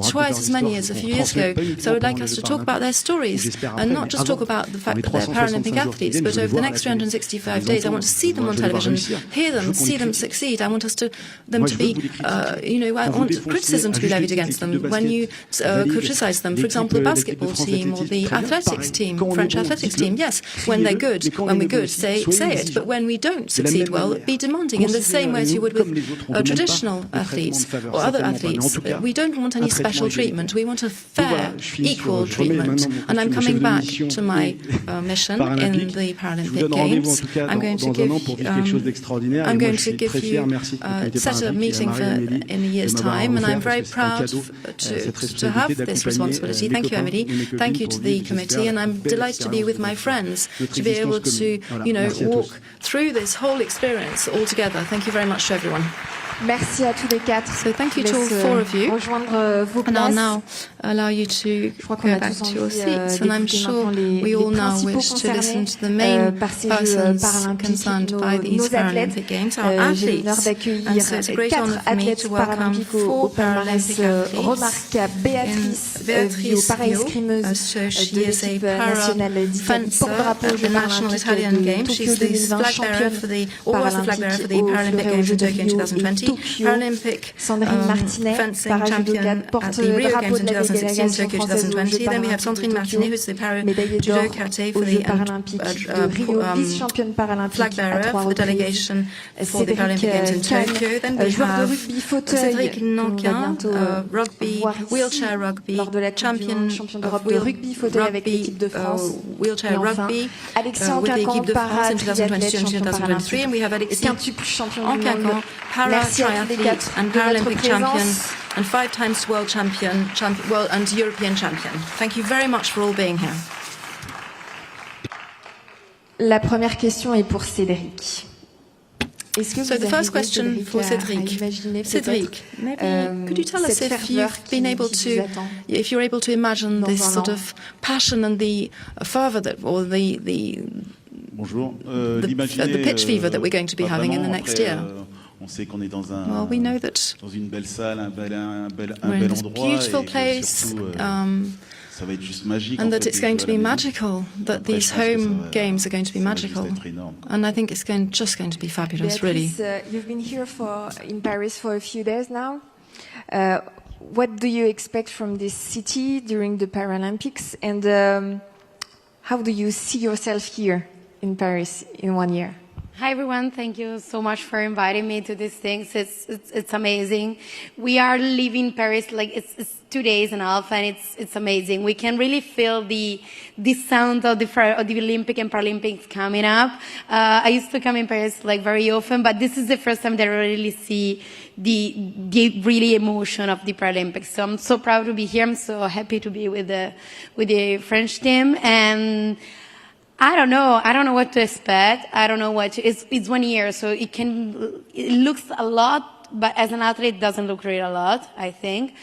twice as many as a few years ago. So I would like us to talk about their stories and not just talk about the fact that they're Paralympic athletes, but over the next 365 days, I want to see them on television, hear them, see them succeed. I want them to be, I want criticism to be levied against them when you criticize them. For example, the basketball team or the athletics team, French athletics team. Yes, when they're good. When we're good, say it. But when we don't succeed well, be demanding in the same way as you would with traditional athletes or other athletes. We don't want any special treatment. We want a fair, equal treatment. And I'm coming back to my mission in the Paralympic Games. I'm going to give you set a meeting in a year's time, and I'm very proud to have this responsibility. Thank you, Emily. Thank you to the committee, and I'm delighted to be with my friends to be able to, walk through this whole experience all together. Thank you very much to everyone. Merci à tous les quatre. So thank you to all four of you. And I'll now allow you to go back to your seats. And I'm sure we all now wish to listen to the main persons concerned by these Paralympic Games, our athletes. And so it's a great honor for me to welcome 4 Paralympic athletes. Beatrice Vio, so she is a para-fencer at the National Italian Games. She's the flag bearer for the Paralympic Games in Tokyo in 2020. Paralympic fencing champion at the Rio Games in 2016, Tokyo 2020. Then we have Sandrine Martinet, who's the judo kate for the flag bearer for the delegation for the Paralympic Games in Tokyo. Then we have Cédric Nankin, wheelchair rugby champion of wheelchair rugby with the équipe de France in 2022 and 2023. And we have Alexis Anquincan, para-triathlete and Paralympic champion and 5 times world champion and European champion. Thank you very much for all being here. La première question est pour Cédric. So the first question for Cédric. Cédric, maybe could you tell us if you're able to imagine this sort of passion and the fervor or the pitch fever that we're going to be having in the next year? Well, we know that we're in this beautiful place, and that it's going to be magical, that these home games are going to be magical. And I think it's just going to be fabulous, really. You've been here in Paris for a few days now. What do you expect from this city during the Paralympics? And how do you see yourself here in Paris in 1 year? Hi everyone, thank you so much for inviting me to these things. It's amazing. We are leaving Paris like it's 2 days and a half, and it's amazing. We can really feel the sound of the Olympic and Paralympics coming up. I used to come in Paris like very often, but this is the first time that I really see the really emotion of the Paralympics. So I'm so proud to be here. I'm so happy to be with the French team, and I don't know what to expect. I don't know it's 1 year, so it looks a lot, but as an athlete it doesn't look really a lot, I think,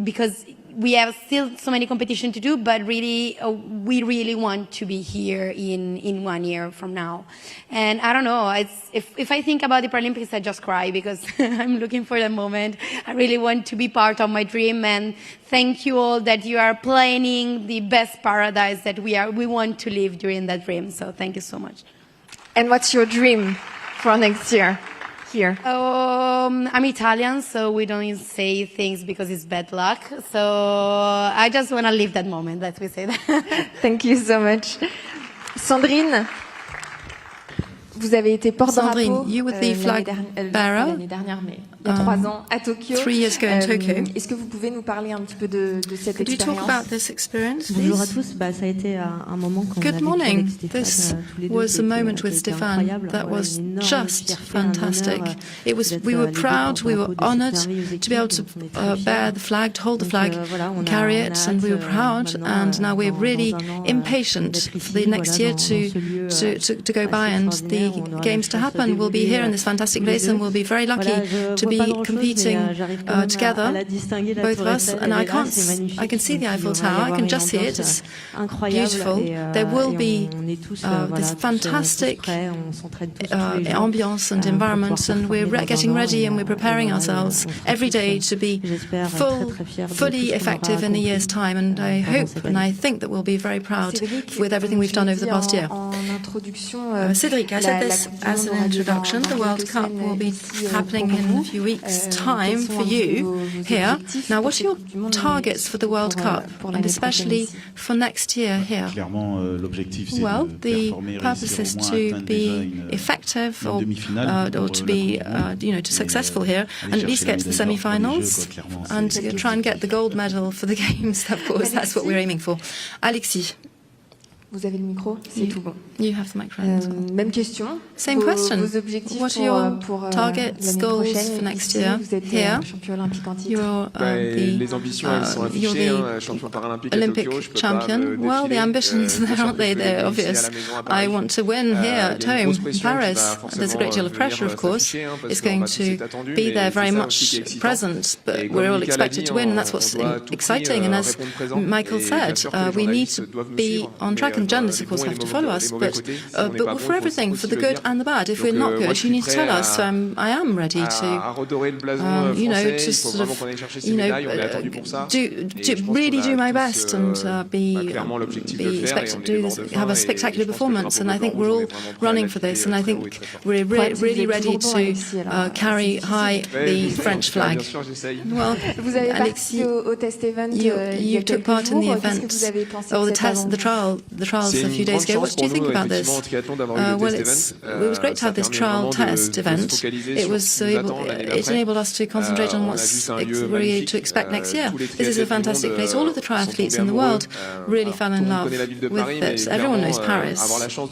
because we have still so many competition to do, but really, we really want to be here in 1 year from now. And I don't know, if I think about the Paralympics, I just cry because I'm looking for that moment. I really want to be part of my dream, and thank you all that you are planning the best paradise that we want to live during that dream. So thank you so much. And what's your dream for next year? Here? I'm Italian, so we don't say things because it's bad luck. So I just want to live that moment, let me say that. Thank you so much. Sandrine, vous avez été porte-drapeau l'année dernière, mais il y a 3 ans à Tokyo. 3 years ago in Tokyo. Est-ce que vous pouvez nous parler un petit peu de cette expérience? Could you talk about this experience, please? Bonjour à tous. Ça a été un moment qu'on Good morning. This was a moment with Stéphane that was just fantastic. We were proud, we were honored to be able to bear the flag, to hold the flag, carry it, and we were proud. And now we're really impatient for the next year to go by and the games to happen. We'll be here in this fantastic place, and we'll be very lucky to be competing together, both of us. And I can see the Eiffel Tower, I can just see it, it's beautiful. There will be this fantastic ambience and environment, and we're getting ready and we're preparing ourselves every day to be fully effective in a year's time. And I hope and I think that we'll be very proud with everything we've done over the past year. Cédric, I said this as an introduction. The World Cup will be happening in a few weeks' time for you here. Now, what are your targets for the World Cup, and especially for next year here? Well, the purpose is to be effective or to be, to successful here, and at least get to the semi-finals and try and get the gold medal for the games. Of course, that's what we're aiming for. Alexis. Vous avez le micro, c'est tout bon. You have the microphone. Même question. Same question. Vos objectifs what are your targets, goals for next year? Vous êtes champion olympique en titre. Les ambitions, elles sont affichées. Champion paralympique à Tokyo. Je peux champion. Well, the ambitions there, aren't they? They're obvious. I want to win here at home in Paris. There's a great deal of pressure, of course. It's going to be there very much present, but we're all expected to win, and that's what's exciting. And as Michael said, we need to be on track. And journalists, of course, have to follow us, but for everything, for the good and the bad. If we're not good, you need to tell us. So I am ready to, to sort of, really do my best and be expected to have a spectacular performance. And I think we're all running for this, and I think we're really ready to carry high the French flag. Well, Alexis, you took part in the event, or the trials a few days ago. What do you think about this? Well, it was great to have this trial test event. It enabled us to concentrate on what's really to expect next year. This is a fantastic place. All of the triathletes in the world really fell in love with it. Everyone knows Paris,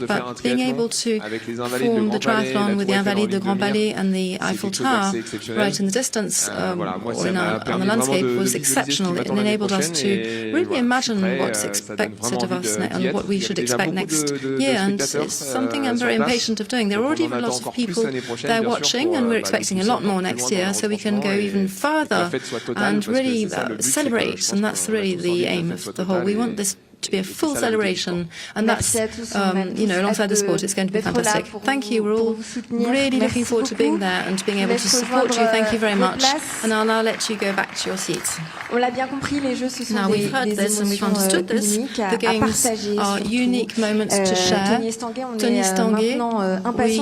but being able to form the triathlon with the Invalides de Grand Palais and the Eiffel Tower right in the distance on the landscape was exceptional. It enabled us to really imagine what's expected of us and what we should expect next year, and it's something I'm very impatient of doing. There are already a lot of people there watching, and we're expecting a lot more next year, so we can go even further and really celebrate, and that's really the aim of the whole. We want this to be a full celebration, and that's, alongside the sport, it's going to be fantastic. Thank you. We're all really looking forward to being there and being able to support you. Thank you very much. And I'll now let you go back to your seats. Now, we've heard this and we've understood this. The games are unique moments to share. Tony Stanguet, we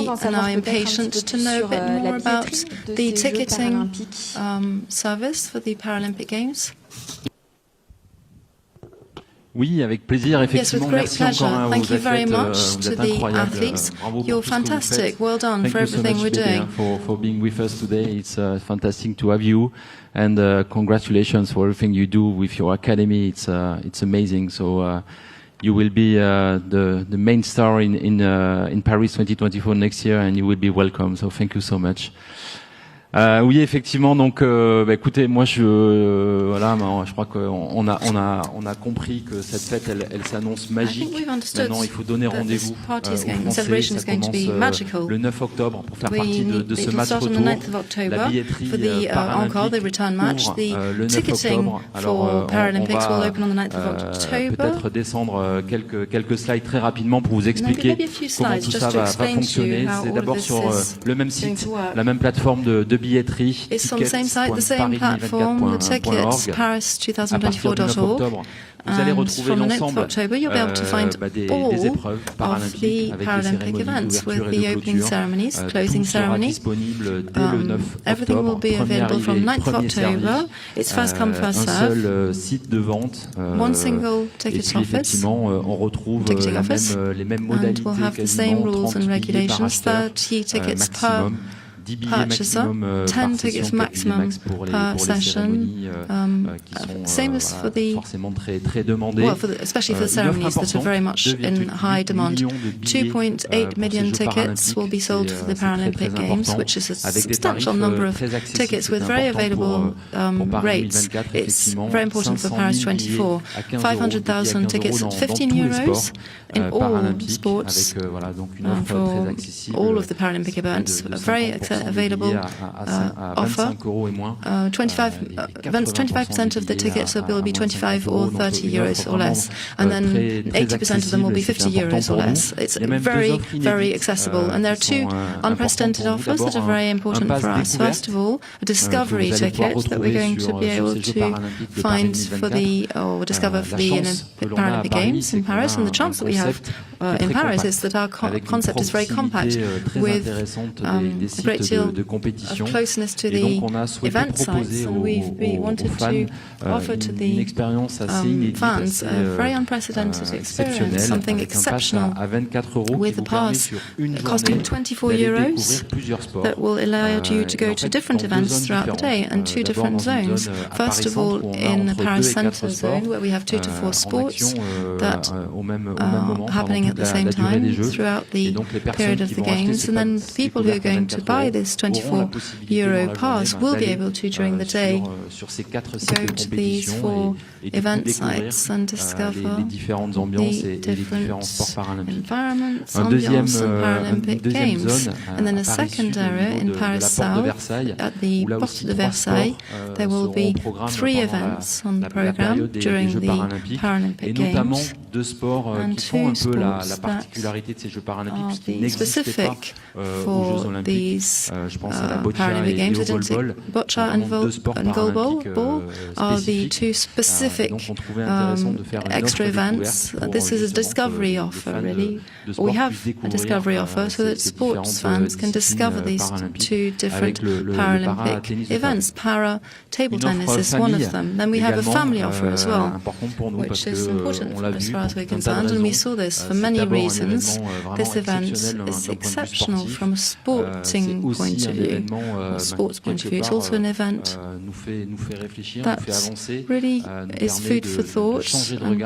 are now impatient to know a bit more about the ticketing service for the Paralympic Games. Oui, avec plaisir, effectivement. Yes, with great pleasure. Thank you very much vous to êtes the incroyables. athletes. Bravo You're pour tout ce que vous fantastic. faites. Well done Thank for you so everything much, we're doing. for being with us today. It's fantastic to have you, and congratulations for everything you do with your academy. It's amazing. So you will be the main star in Paris 2024 next year, and you will be welcome. So thank you so much. Oui, effectivement. Donc, écoutez, moi, je crois qu'on a compris que cette fête, elle s'annonce magique. Maintenant, il faut donner rendez-vous aux Français. Ça commence le 9 octobre pour faire partie de ce match retour. La billetterie paralympique ouvre le 9 octobre. Alors, on va peut-être descendre quelques slides très rapidement pour vous expliquer comment tout ça va fonctionner. C'est d'abord sur le même site, la même plateforme de billetterie. It's on the same site, the same platform, the tickets, paris2024.org. Vous allez retrouver l'ensemble des épreuves paralympiques avec les cérémonies d'ouverture et de clôture. Tout sera disponible dès le 9 octobre. Premier arrivé, premier servi. Un seul site de vente. Et puis effectivement, on retrouve les mêmes modalités, quasiment 30 billets par acheteur maximum. 10 billets maximum 10 tickets maximum per session. Same as for the forcément très demandés. Well, especially for the ceremonies that are very much in high demand. 2.8 million tickets will be sold for the Paralympic Games, which is a substantial number of tickets with very available rates. It's very important for Paris 24. 500,000 tickets at €15 in all sports. For all of the Paralympic events, very accessible available offer. 25% of the tickets will be 25 or 30 euros or less, and then 80% of them will be 50 euros or less. It's very, very accessible, and there are two unprecedented offers that are very important for us. First of all, a discovery ticket that we're going to be able to find for or discover for the Paralympic Games in Paris, and the chance that we have in Paris is that our concept is very compact, with a great deal of closeness to the event sites, and we wanted to offer to the fans a very unprecedented experience, something exceptional, with a pass costing 24 euros that will allow you to go to different events throughout the day and two different zones. First of all, in the Paris Centre zone, where we have 2 to 4 sports that are happening at the same time throughout the period of the Games, and then people who are going to buy this 24 euro pass will be able to, during the day, go to these 4 event sites and discover the different environments, ambience, and Paralympic Games. And then a second area in Paris South, at the Porte de Versailles, there will be 3 events on the programme during the Paralympic Games, and 2 sports that are specific for these Paralympic Games. Boccia and goalball are the 2 specific extra events. This is a discovery offer, really. We have a discovery offer so that sports fans can discover these 2 different Paralympic events. Para table tennis is one of them. Then we have a family offer as well, which is important as far as we're concerned, and we saw this for many reasons. This event is exceptional from a sporting point of view, sports point of view. It's also an event that really is food for thought and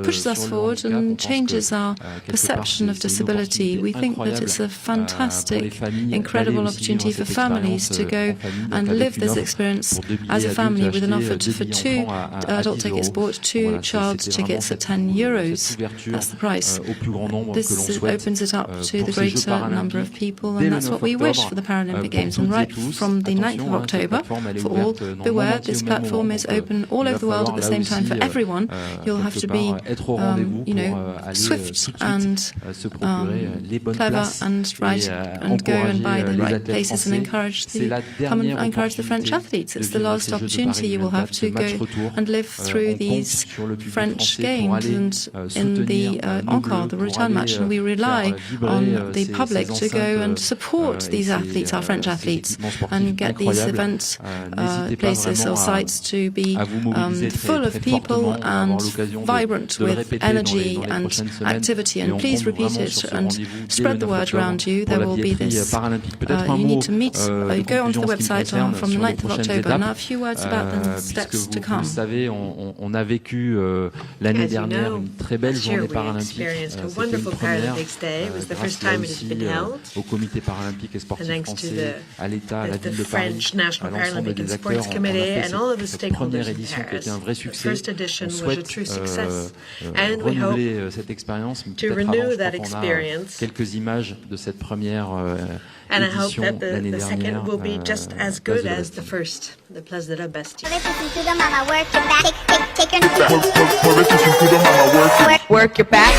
pushes us forward and changes our perception of disability. We think that it's a fantastic, incredible opportunity for families to go and live this experience as a family, with an offer for 2 adult tickets bought, 2 child tickets at 10 euros. That's the price. This opens it up to the greater number of people, and that's what we wish for the Paralympic Games. And right from the 9th of October, for all, beware, this platform is open all over the world at the same time for everyone. You'll have to be, swift and clever and right, and go and buy the right places and encourage the French athletes. It's the last opportunity you will have to go and live through these French Games and in the encore, the return match, and we rely on the public to go and support these athletes, our French athletes, and get these event places or sites to be full of people and vibrant with energy and activity. And please repeat it and spread the word around you. There will be this, you need to meet, go onto the website from the 9th of October. Now a few words about the steps to come. Vous savez, on a vécu l'année dernière une très belle journée paralympique. C'était une première grâce là aussi au comité paralympique et sportif français, à l'État, à la ville de Paris, à l'ensemble des acteurs. On a fait cette première édition qui a été un vrai succès. On souhaite renouveler cette expérience, mais peut-être avant, je crois qu'on a quelques images de cette première And I hope that the second will be just as good as the first, the Place de la Bastille. Work your back.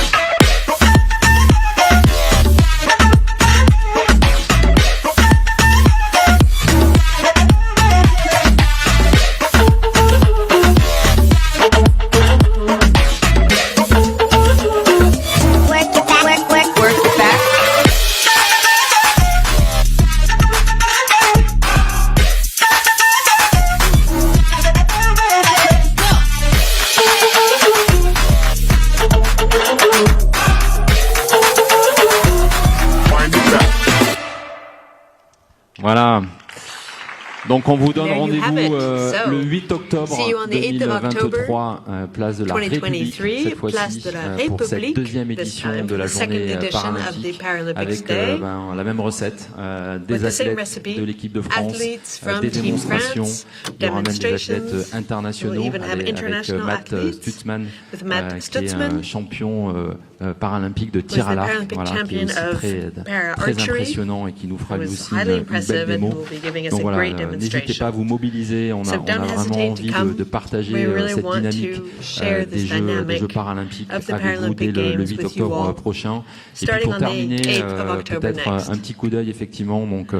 Voilà. Donc on vous donne rendez-vous le 8 octobre 2023, place de la République, cette fois-ci, pour cette deuxième édition de la journée paralympique, avec la même recette, des athlètes de l'équipe de France, des démonstrations, il y aura même des athlètes internationaux, avec Matt Stutzman, qui est un champion paralympique de tir à l'arc, voilà, qui est aussi très impressionnant et qui nous fera lui aussi une belle démo. Donc voilà, n'hésitez pas à vous mobiliser, on a vraiment envie de partager cette dynamique des Jeux paralympiques avec vous dès le 8 octobre prochain. Et puis pour terminer, peut-être un petit coup d'œil effectivement, donc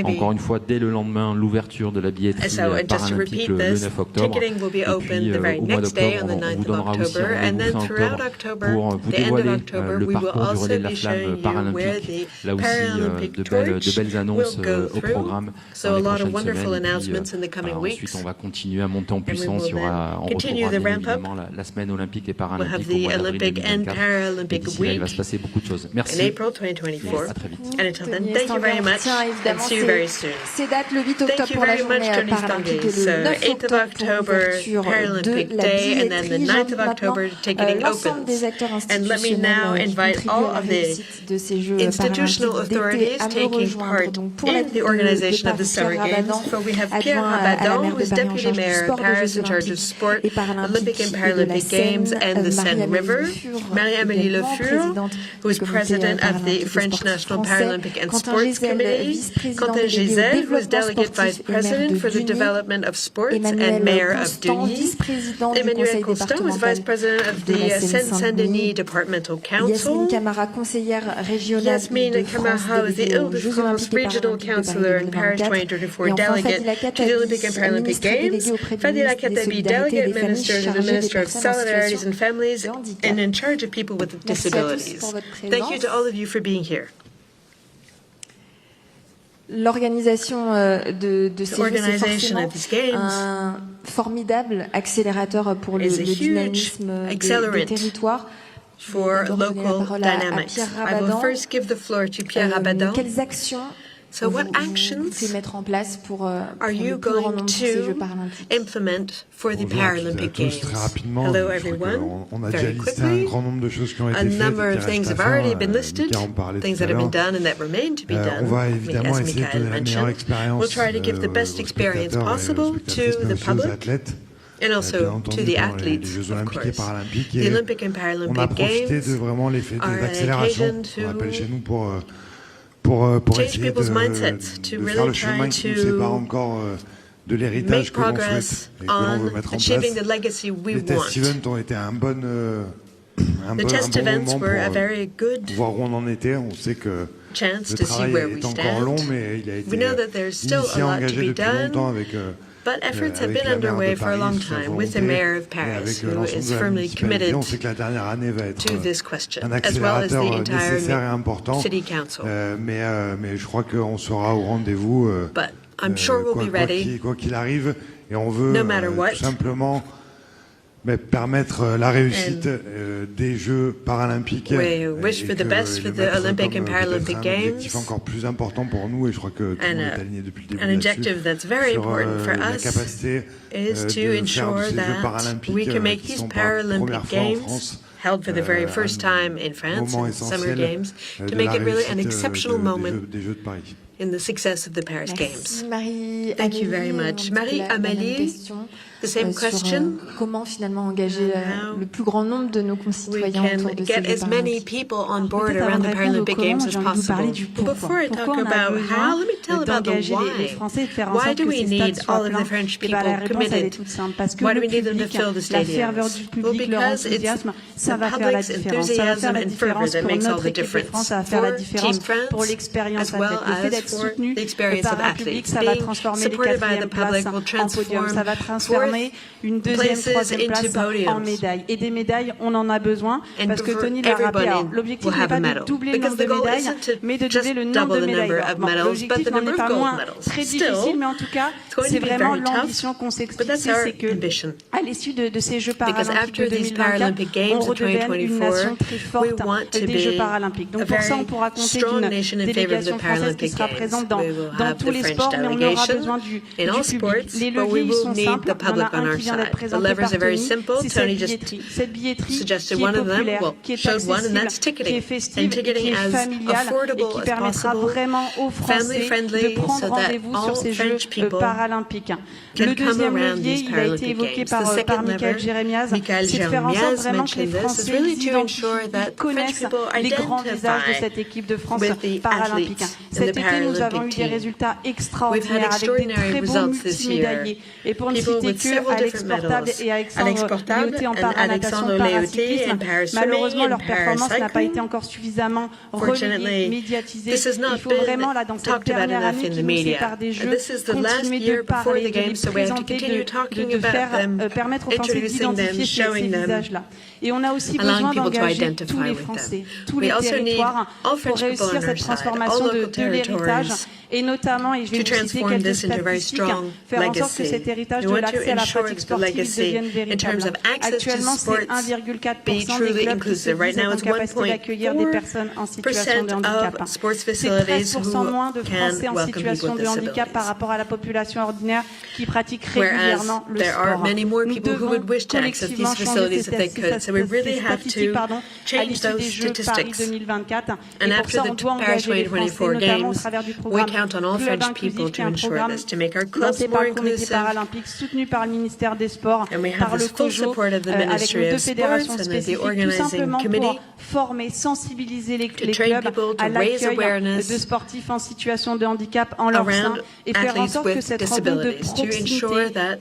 encore une fois dès le lendemain, l'ouverture de la billetterie paralympique le 9 octobre. Et puis au mois d'octobre, on vous donnera aussi rendez-vous fin octobre pour vous dévoiler le parcours du relais de la flamme paralympique. Là aussi, de belles annonces au programme dans les prochaines semaines. Ensuite, on va continuer à monter en puissance. On retrouvera bien évidemment la semaine olympique et paralympique au mois d'avril 2024. Et d'ici là, il va se passer beaucoup de choses. Merci. Et à très vite. And until then, thank you very much and see you very soon. Ces dates, le 8 octobre pour la journée paralympique et le 9 octobre pour l'ouverture de la billetterie. L'ensemble des acteurs institutionnels qui contribuent à la réussite de ces Jeux paralympiques d'été à me rejoindre. Donc pour la ville de Paris, Pierre Rabadan, adjoint à la maire de Paris en charge du sport, des Jeux olympiques et paralympiques et de la Seine, Marie-Amélie Le Fur, who is president of the French National Paralympic and Sports Committee, Quentin Giselle, who is delegate vice president for the development of sports and mayor of Denis, Emmanuel Constant, who is vice president of the Seine-Saint-Denis Departmental Council, Yasmine Camara, who is the Île-de-France Regional Councillor and Paris 2024 delegate to the Olympic and Paralympic Games, Fadila Katabi, delegate minister to the Minister of Solidarities and Families and in charge of people with disabilities. Thank you to all of you for being here. L'organisation de ces Jeux, c'est forcément un formidable accélérateur pour le dynamisme des territoires. For local dynamics. I will first give the floor to Pierre Rabadan. Quelles actions what actions mettre en place pour are you going to implement for the Paralympic Games? Hello everyone. Very quickly, a number of things have already been listed, things that have been done and that remain to be done. As Michael mentioned, we'll try to give the best experience possible to the public and also to the athletes, of course. The Olympic and Paralympic Games are an occasion to change people's mindsets, to really try to make progress on achieving the legacy we want. The test events were a very good chance to see where we stand. We know that there's still a lot to be done, but efforts have been underway for a long time with the mayor of Paris, who is firmly committed to this question, as well as the entire city council. But I'm sure we'll be ready, no matter what. Permettre la réussite des Jeux paralympiques. We wish for the best for the Olympic and Paralympic Games. C'est encore plus important pour nous et je crois que tout le monde est aligné depuis le début. An objective that's very important for us is to ensure that we can make these Paralympic Games held for the very first time in France, in Summer Games, to make it really an exceptional moment in the success of the Paris Games. Thank you very much. Marie-Amélie, the same question. Comment finalement engager le plus grand nombre de nos concitoyens autour de ces Jeux as many people on board around the Paralympic Games as possible. Before I talk about how, let me tell about the why. Why do we need all of the French people committed? Why do we need them to fill the stadiums? Well, because it's the public's enthusiasm and fervor that makes all the difference for Team France, as well as for the experience of athletes. Being supported by the public will transform for transformer une deuxième, troisième place en médailles. Et des médailles, on en a besoin, parce que Tony l'a rappelé. L'objectif n'est pas de doubler le nombre de médailles, mais de doubler le nombre de médailles d'or. Bon, l'objectif n'en est pas moins très difficile, mais en tout cas, c'est vraiment l'ambition qu'on s'est fixée, c'est que à l'issue de ces Jeux paralympiques de 2024, on redevienne une nation très forte des Jeux paralympiques. Donc pour ça, on pourra compter d'une délégation française qui sera présente dans tous les sports, mais on aura besoin du public. Les leviers, ils sont simples. On a un qui vient d'être présenté par Tony, c'est cette billetterie qui est populaire, qui est accessible, qui est festive, qui est familiale et qui permettra vraiment aux Français de prendre rendez-vous sur ces Jeux paralympiques. Le deuxième levier, il a été évoqué par Michael Jérémiaz, c'est de faire en sorte vraiment que les Français connaissent les grands visages de cette équipe de France paralympique. Cet été, nous avons eu des résultats extraordinaires avec des très bons multimédaillés. Et pour ne citer que Alex Portable et Alexandre Léoté en natation paracyclisme, malheureusement, leur performance n'a pas été encore suffisamment relayée, médiatisée. Il faut vraiment, là, dans cette dernière année qui nous sépare des Jeux, continuer de parler, de les présenter, de faire permettre aux Français d'identifier ces visages-là. Et on a aussi besoin d'engager tous les Français, tous les territoires pour réussir cette transformation de l'héritage et notamment, et je vais vous citer quelques statistiques, faire en sorte que cet héritage de l'accès à la pratique sportive devienne véritable. Actuellement, c'est 1,4% des clubs qui sont en capacité d'accueillir des personnes en situation de handicap. C'est 13% moins de Français en situation de handicap par rapport à la population ordinaire qui pratique régulièrement le sport. Nous devons collectivement changer ces statistiques à l'issue des Jeux Paris 2024 et pour ça, on doit engager les Français, notamment au travers du programme Club Inclusif, qui est un programme lancé par le Comité paralympique, soutenu par le ministère des Sports, par le COJO, avec nos deux fédérations spécifiques, tout simplement pour former, sensibiliser les clubs à l'accueil de sportifs en situation de handicap en leur sein et faire en sorte que cette rencontre de proximité,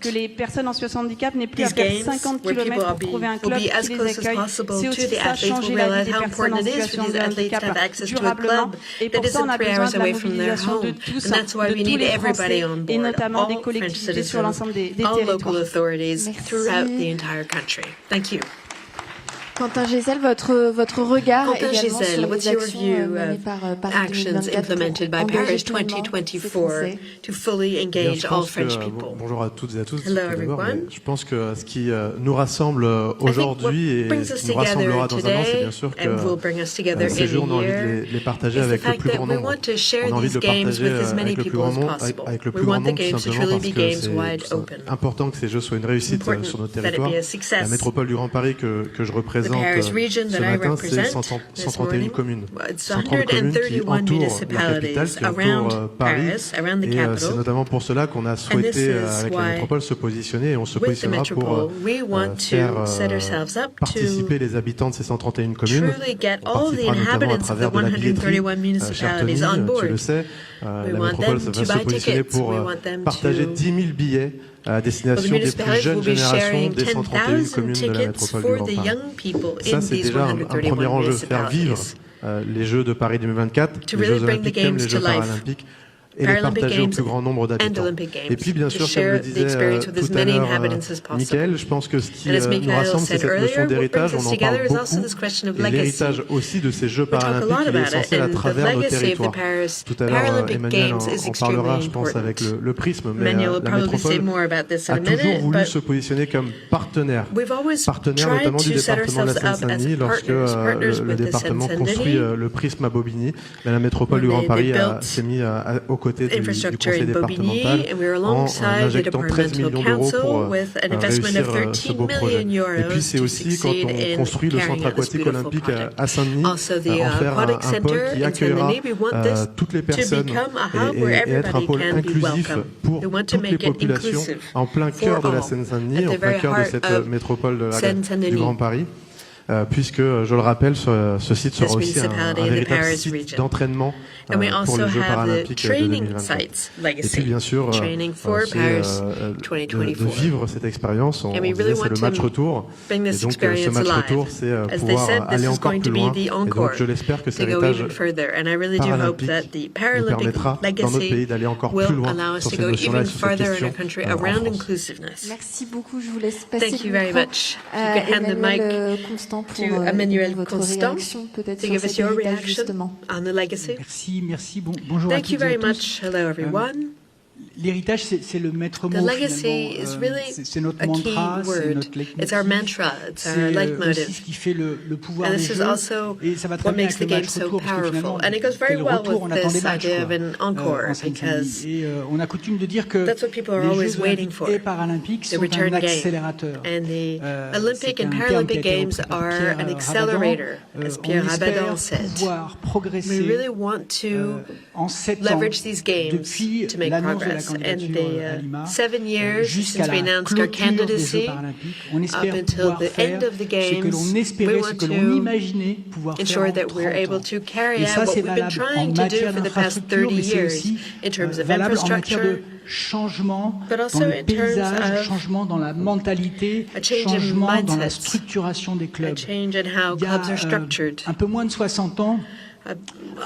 que les personnes en situation de handicap n'aient plus à faire 50 km pour trouver un club qui les accueille. C'est aussi ça, changer la vie des personnes en situation de handicap durablement. Et pour ça, on a besoin de la mobilisation de tous, de tous les Français et notamment des collectivités sur l'ensemble des territoires. Merci. Quentin Gisèle, votre regard Quentin également Gisèle, sur what's les your actions view menées par Paris actions 2024 implemented by Paris 2024 to fully engage all French people? Bonjour à toutes et à tous. Hello everyone. Je pense que ce qui nous rassemble aujourd'hui et ce qui nous rassemblera dans un an, c'est bien sûr que ces jeux, on a envie de les partager avec le plus grand nombre. On a envie de le partager avec le plus grand nombre, tout simplement parce que c'est important que ces jeux soient une réussite sur notre territoire. La métropole du Grand Paris que je représente ce matin, c'est 131 communes. 130 communes qui entourent la capitale, qui entourent Paris. Et c'est notamment pour cela qu'on a souhaité, avec la métropole, se positionner. Et on se positionnera pour faire participer les habitants de ces 131 communes. On participera notamment à travers de la billetterie. Cher Tony, tu le sais, la métropole va se positionner pour partager 10 000 billets à destination des plus jeunes générations des 131 communes de la métropole du Grand Paris. Ça, c'est déjà un premier enjeu, faire vivre les Jeux de Paris 2024, les Jeux Olympiques comme les Jeux Paralympiques, et les partager au plus grand nombre d'habitants. Et puis, bien sûr, comme le disait tout à l'heure Michael, je pense que ce qui nous rassemble, c'est cette notion d'héritage. On en parle beaucoup. Et l'héritage aussi de ces Jeux paralympiques, il est essentiel à travers nos territoires. Tout à l'heure, Emmanuel en parlera, je pense, avec le prisme, mais la métropole a toujours voulu se positionner comme partenaire notamment du département de la Seine-Saint-Denis, lorsque le département construit le prisme à Bobigny. Mais la métropole du Grand Paris s'est mise aux côtés du conseil départemental en injectant 13 millions d'euros pour réussir ce beau projet. Et puis c'est aussi quand on construit le centre aquatique olympique à Saint-Denis, en faire un pôle qui accueillera toutes les personnes et être un pôle inclusif pour toutes les populations en plein cœur de la Seine-Saint-Denis, en plein cœur de cette métropole du Grand Paris. puisque, je le rappelle, ce site sera aussi un véritable site d'entraînement pour les Jeux paralympiques de 2024. Et puis, bien sûr, de vivre cette expérience. On disait c'est le match retour. Et donc, ce match retour, c'est pouvoir aller encore plus loin. Et donc, je l'espère que cet héritage paralympique nous permettra, dans notre pays, d'aller encore plus loin sur ces notions-là, sur cette question en France. Merci beaucoup. Je vous laisse passer Thank you very much. You can hand the mic to Emmanuel Constant to give us your reaction on the legacy. Merci. Bonjour à Thank you very much. Hello, everyone. L'héritage, c'est le maître mot. The legacy is really c'est notre a mantra, key word. It's our mantra. It's our leitmotiv. C'est ce qui fait le pouvoir And des this is jeux. also Et ça va très what bien makes avec the le game match so retour, parce que powerful. finalement, And it goes very le well retour, on with attend des this matchs, idea of an encore, en Seine-Saint-Denis. because Et on a coutume de dire que that's what people are les always Jeux waiting olympiques for, et paralympiques the sont return un game. accélérateur. And the Olympic C'est and un terme qui a Paralympic été Games repris par are Pierre an Rabadan. accelerator, as Pierre On Rabadan espère said. pouvoir progresser We really want to en 7 ans, leverage these games depuis to make l'annonce de la progress. And candidature à Lima, 7 years jusqu'à since we la announced our clôture des Jeux candidacy, paralympiques, on up espère until pouvoir the faire end of the ce que games, l'on we espérait, ce want que l'on to imaginait pouvoir faire ensure en that we're 30 able ans. to carry Et ça, out what c'est we've been valable en trying to do matière for the past d'infrastructure, 30 mais c'est years aussi in terms of valable en matière infrastructure, de changement but also dans le in terms paysage, of changement dans la mentalité, a change in changement dans la mindset, structuration des a clubs. change in how Il y a clubs are structured. un peu moins de 60 ans, à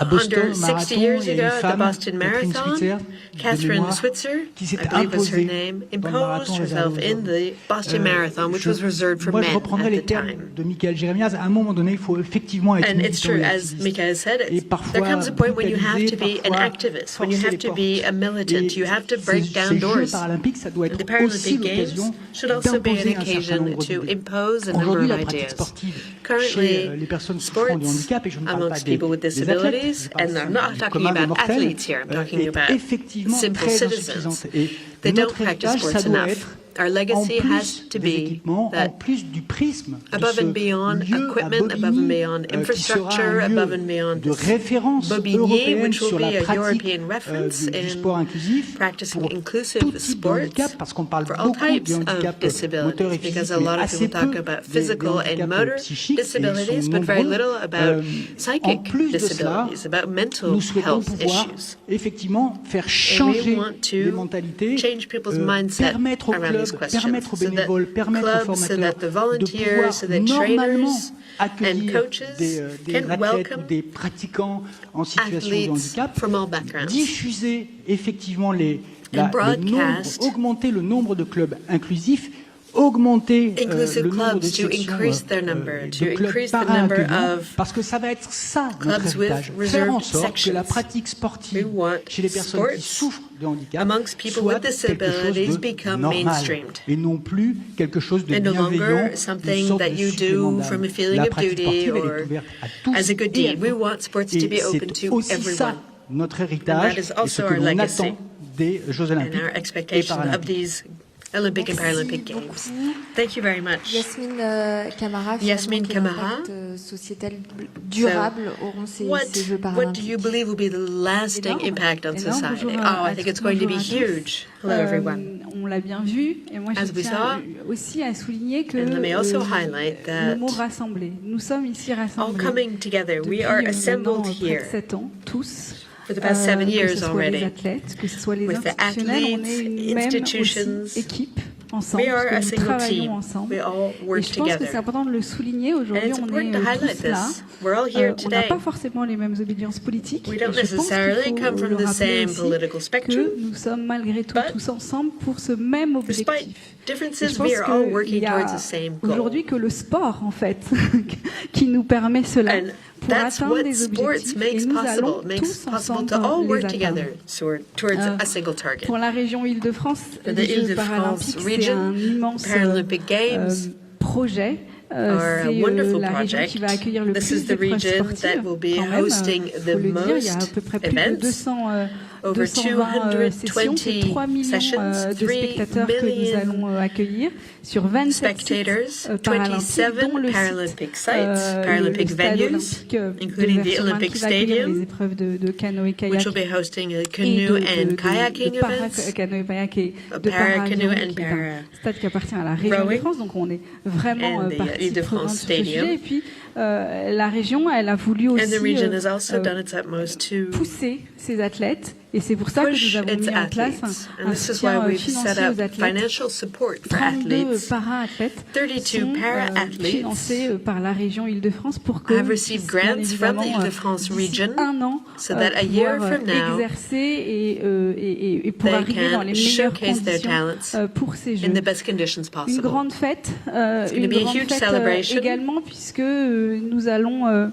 Boston, Under au 60 marathon, years il y ago a une at the femme, Boston Catherine Marathon, Switzer, de Catherine mémoire, Switzer, qui s'est I believe was her imposée name, dans le marathon imposed réservé herself aux in hommes. the Boston Marathon, which was reserved for Moi, men je reprendrai at les the termes time. de Michael Jérémiaz. À un moment donné, il faut effectivement être And it's militant true, et as activiste. Michael said, Et parfois there comes a point when you have to be an parfois activist, when you forcer have les to be a militant, Et you have to break down ces Jeux doors. paralympiques, ça doit The être aussi Paralympic Games l'occasion should also be an d'imposer un certain occasion nombre to d'idées. impose a number Aujourd'hui, of la pratique ideas. sportive Currently, chez les personnes souffrant du handicap, et je ne parle pas amongst people with des disabilities, athlètes, je parle and I'm not du talking commun des about mortels, athletes here, I'm talking est about effectivement simple très citizens. insuffisante. Et They don't notre practice héritage, ça sports doit enough. être Our en legacy plus has to des be équipements, en that plus du prisme de above ce and beyond lieu à equipment, above and Bobigny, beyond qui sera infrastructure, un above lieu and beyond de référence Bobigny, européenne which will sur be la a pratique European reference du in sport inclusif practicing pour inclusive tout type de sports handicap, parce qu'on parle for all beaucoup types des of handicaps moteurs et disabilities, because physiques, a mais lot of assez people talk peu about des physical and handicaps motor psychiques, et ils disabilities, sont but very nombreux. little about En psychic plus de cela, disabilities, about mental nous souhaitons health pouvoir issues. effectivement faire And we changer want les to mentalités, change people's mindset permettre aux around clubs, these questions, permettre aux so that bénévoles, permettre aux clubs, so formateurs that the de volunteers, pouvoir so that normalement trainers and accueillir coaches des can athlètes welcome ou des pratiquants en situation de athletes handicap, from all backgrounds. diffuser effectivement And le nombre, broadcast augmenter le nombre de clubs inclusifs, augmenter inclusive le nombre de clubs to sections increase their number, to de clubs increase the number para-accueillants, of parce que ça va être ça clubs notre with héritage, faire reserved en sorte que la sections. pratique sportive We want chez les personnes qui sports souffrent de handicap amongst people soit with quelque chose disabilities de become normal mainstreamed. et non plus quelque chose de And no bienveillant, longer une something sorte that de you supplément do d'âme. from a feeling La of pratique duty sportive, elle est or ouverte à tous as a good et à deed. We toutes. want sports Et to be open c'est to aussi everyone. ça notre And héritage that is et ce also que our l'on legacy attend des Jeux and olympiques our et expectation of paralympiques. these Olympic and Merci Paralympic Games. beaucoup. Thank you very much. Yasmine Camara, Yasmine quel Camara. impact sociétal durable auront ces Jeux What do paralympiques? you believe will be the lasting impact on society? Bonjour Oh, I à think tous, it's going to be bonjour à tous. huge. Hello, everyone. On l'a bien vu, et moi As je we tiens saw, aussi à souligner que and let me also highlight le that mot rassembler. Nous sommes ici all rassemblés coming together, we depuis are maintenant assembled près de here 7 ans, tous. for the past 7 que years ce soit already. les athlètes, que ce soit les With the institutionnels, on athletes, est une même institutions, aussi équipe ensemble, we are a parce que nous single travaillons team. ensemble. We all Et work je pense que together. c'est important de le souligner. And Aujourd'hui, it's on important to est highlight tous là. this. We're all here On n'a today. pas forcément les mêmes obédiences politiques. We Et don't je pense qu'il necessarily faut come from le the rappeler same aussi political spectrum, que nous sommes malgré tout but tous ensemble pour ce même despite objectif. Et je differences, pense we are all qu'il working y towards a the same goal. aujourd'hui que le sport, en fait, qui nous permet cela And pour that's atteindre what des sports objectifs. makes Et nous allons possible, makes tous possible ensemble to all les work atteindre. together towards a single target. Pour la région Île-de-France, For the les Jeux Île-de-France paralympiques, c'est region, un immense Paralympic Games projet. are a C'est wonderful la région project. qui va accueillir le This plus is the d'épreuves region sportives. that will be Quand même, hosting faut the le dire, il y a à most peu près plus de events. 200 over 220 sessions, 3 millions sessions, de spectateurs que nous allons accueillir sur 27 sites paralympiques, dont le site, Paralympic le stade venues, olympique including the Olympic qui va accueillir Stadium, les épreuves de canoë kayak which will be hosting a canoe and kayaking events, canoë kayak et de para-canoe para-aviron, and qui est un stade qui appartient à la région de France, donc on est vraiment and the partie prenante Île-de-France sur ce sujet. Stadium. Et puis la région, elle a voulu And aussi the region has also done its utmost to pousser ses athlètes, et c'est pour ça que push nous avons its mis en place athletes. un And this is why soutien we've set financier up aux athlètes. financial support for 32 athletes. para-athlètes 32 sont para-athletes financés par la région Île-de-France pour que have received grants from the Île-de-France region un an so that a year pouvoir from now exercer et pour they arriver dans can les meilleures showcase their conditions talents pour ces Jeux. in the best conditions Une possible. grande fête, gonna une be a grande huge fête celebration. également puisque nous allons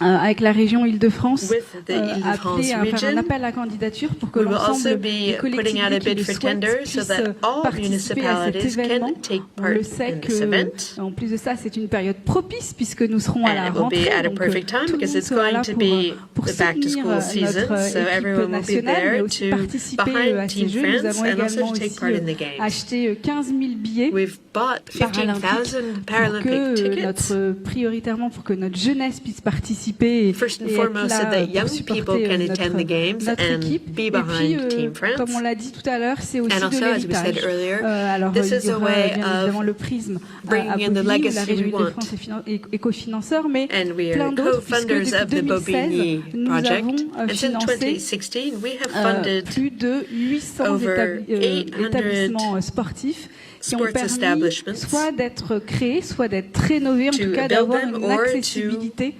avec la région Île-de-France, With the Île-de-France faire un region, appel à candidature pour que we will also l'ensemble be des putting out a collectivités qui bid le for souhaitent tenders so puissent that all participer à cet municipalities événement. can take On part le sait in this event. en plus de ça, c'est une période propice puisque nous serons à la And it will rentrée. be at a Donc, perfect time tout le because monde it's sera going là to be pour the back to soutenir school season, notre so équipe everyone will be nationale, mais there aussi to participer à behind ces Team Jeux. Nous France avons and also également to take aussi part in the games. acheté 15 000 billets We've bought 15,000 pour Paralympic que tickets. prioritairement pour que notre jeunesse puisse participer First and et être foremost, so là that pour young supporter people can attend the games notre and équipe. be Et puis, behind Team France. comme on l'a dit tout à l'heure, c'est aussi And de also, as we said l'héritage. earlier, Alors, this il is y a aura way bien of évidemment le prisme à bringing in the Bobigny, où la legacy région we want. Île-de-France est cofinanceur, mais And we plein are d'autres, puisque co-funders depuis of the 2016, Bobigny nous project. avons And since financé 2016, we have funded plus de 800 over 800 établissements sportifs qui ont sports permis establishments soit d'être créés, soit d'être rénovés, en to tout cas build d'avoir them une or accessibilité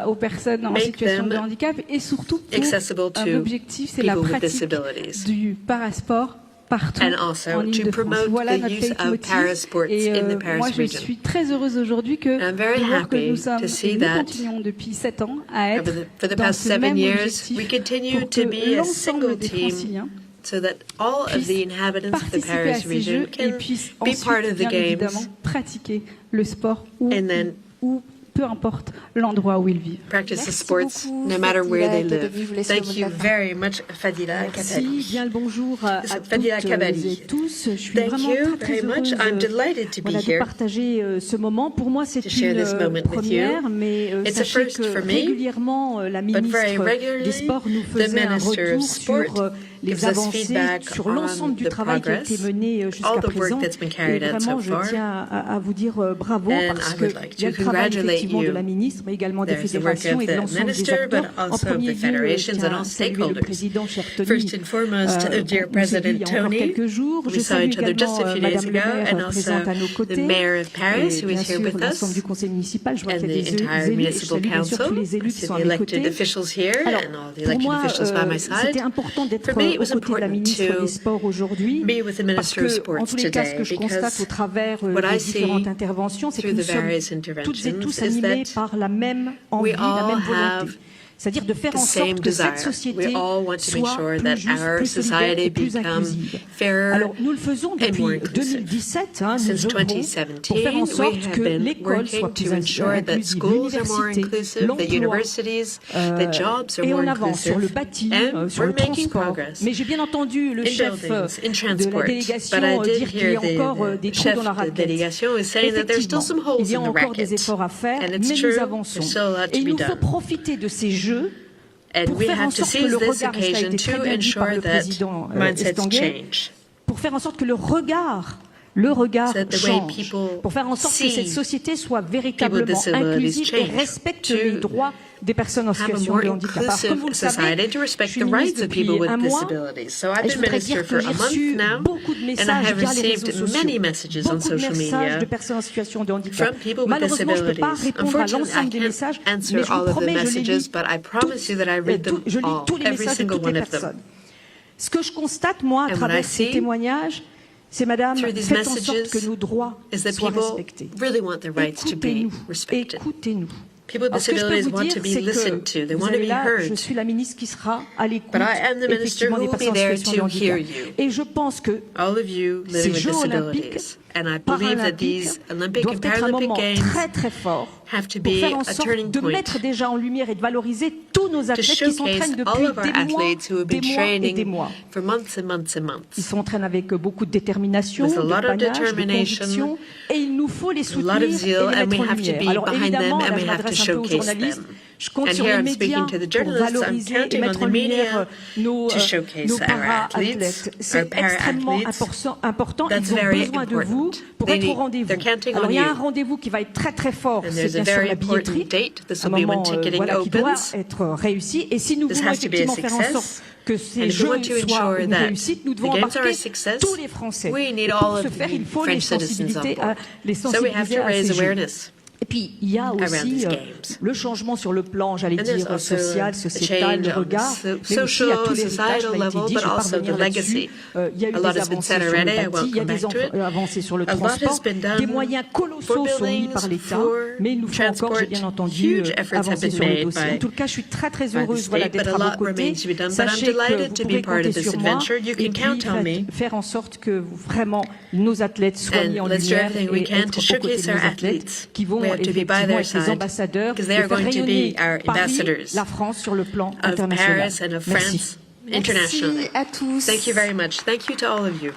aux personnes en make situation de them handicap, et surtout pour accessible un to objectif, c'est la people with pratique disabilities. du parasport partout And also en to Île-de-France. promote Voilà the notre use of leitmotiv. parasports Et in the Paris moi, je region. suis très heureuse aujourd'hui And I'm very de voir que happy nous sommes to see et nous that continuons depuis 7 ans à être for the dans past ce 7 même years, objectif we continue pour to que be a l'ensemble single des team Franciliens so that all of the inhabitants of the participer à Paris ces region Jeux et can puissent be part ensuite, of the bien évidemment, games pratiquer le sport and then ou peu importe l'endroit où ils vivent. practice the sports no matter where they live. Thank you very much, Fadila Kabali. Merci, bien le bonjour à Fadila toutes Kabali. et tous. Je suis Thank vraiment you très very much. heureuse I'm delighted to be de here partager ce moment. Pour moi, c'est to share this moment une with première, you. mais It's a sachez first que for me, régulièrement, la but very ministre regularly, des Sports nous the faisait un Minister of retour Sport sur les gives us avancées, feedback sur on l'ensemble du the travail qui a été progress, mené jusqu'à all the work présent. that's been Et carried out vraiment, so far. je tiens à vous dire bravo, And parce I qu'il would like y a to le travail congratulate effectivement de you. la ministre, mais également des There's the work fédérations of et de the l'ensemble des minister, acteurs. but En also premier of the lieu, je federations and tiens all à saluer le stakeholders. président, cher Tony, First and foremost, dear qu'on s'est vu il President y a encore Tony, quelques jours. we Je saw salue each other just a également few days Madame le ago, maire and also présente à nos côtés, the mayor of Paris, et who bien is here sûr with l'ensemble us, du conseil municipal. Je vois and qu'il y a the des entire élus, et je municipal salue bien sûr tous council. les élus I qui see sont the à mes elected côtés. officials here Alors, and all the pour elected moi, officials by my side. c'était important d'être For me, it aux was côtés de la important ministre to des Sports aujourd'hui, be with the parce Minister of que, Sports en tous les cas, ce today, que je constate because au travers what des I see différentes interventions, c'est que through nous the sommes various toutes et tous interventions is animés that par la même envie, we la all même volonté. have C'est-à-dire de faire the en same sorte que desire. cette société We all want to make soit sure plus that juste, our plus solidaire society et plus become inclusive. fairer Alors, nous le faisons and depuis more inclusive. 2017. Since Nous œuvrons 2017, pour faire en we sorte have que been l'école soit working plus to ensure that inclusive, schools are more l'université, inclusive, that l'emploi, universities, that jobs are et more on avance sur le inclusive, bâti, and sur we're le making transport. progress Mais j'ai bien entendu le in chef buildings, in de transport. la délégation But I did dire qu'il y a hear encore des the trous chef dans la de raquette. délégation is saying that there's still some Effectivement, holes il y a in the encore des racket. efforts à faire, And mais it's nous true, avançons. there's still a lot Et to il be nous faut done. profiter de ces Jeux And pour we faire en have to sorte que seize le this regard, et ça a occasion été très to bien dit par ensure le that président mindsets Estanguet, change. pour faire en sorte que le regard change, pour faire en sorte que cette société soit véritablement inclusive et respecte les droits des personnes en situation de handicap. Alors, comme vous le savez, je suis ministre depuis un mois et je voudrais dire que j'ai reçu beaucoup de messages via les réseaux sociaux, beaucoup de messages de personnes en situation de handicap. Malheureusement, je ne peux pas répondre à l'ensemble des messages, mais je vous promets, je lis tous les messages de toutes les personnes. Ce que je constate, moi, à travers ces témoignages, c'est Madame, faites en sorte que nos droits soient respectés. Écoutez-nous, écoutez-nous. People with disabilities want to be listened to. They want to be heard. Je suis la ministre qui sera à l'écoute But I am the minister who will be there to hear you. Et je pense que all of you living with disabilities. And I believe that these Olympic and Paralympic Games très fort have to be a turning de point mettre déjà en lumière et de valoriser tous nos to athlètes qui s'entraînent showcase all of our depuis athletes who have been training for months and months and months. Ils s'entraînent avec beaucoup de détermination, With a de lot of panache, de determination, conviction, et il nous faut les a soutenir lot of zeal, et les and we mettre en have to lumière. be Alors behind them, évidemment, and là, we je have to m'adresse un peu aux showcase journalistes. them. Je compte And sur here les I'm médias speaking to the pour journalists. I'm valoriser et counting on mettre the en lumière media nos to showcase our para-athlètes. athletes, C'est our extrêmement para-athletes. important. That's Ils ont very besoin de important. vous pour They être au need- rendez-vous. they're counting Alors on il y a you. un rendez-vous qui va être très très fort, And c'est there's a bien sûr very la important billetterie. date. This Un will be when moment ticketing voilà, qui doit opens. être réussi. Et si nous This voulons has to be a effectivement faire en success. sorte que ces And if we jeux want to soient ensure une that réussite, nous devons the games are a embarquer success, tous les Français. we need Et pour all ce of faire, the il faut les French citizens on sensibiliser board. les So we have sensibiliser to à raise ces jeux. awareness. Et puis, il y a around aussi these games. le changement sur le plan, j'allais And there's dire, also social, a sociétal, le change on regard, the mais aussi social, à tous les societal étages, level, dit, but je vais also parvenir the là-dessus. legacy. Il y a eu A lot des has been avancées said sur le already. I bâti, will il y a come des back to it. avancées sur le A lot has transport, been done des moyens colossaux for sont mis buildings, par l'État, for mais il nous faut encore, j'ai bien entendu, huge efforts have avancer been sur le made dossier. by- En tout cas, je suis très très by the heureuse state, but d'être a à vos lot côtés. remains to be done. But I'm Sachez que delighted vous to be pouvez part of compter this sur moi adventure. You et can puis count on me. faire en sorte que vraiment nos athlètes soient And mis en let's do lumière everything we et can être to aux côtés showcase de our nos athlètes athletes. qui vont We have to be by effectivement their être les side, ambassadeurs because et they are faire going to rayonner be our Paris, ambassadors la France sur le plan of international. Paris and of Merci. France internationally. Merci à tous. Thank you very much. Thank you to all of you.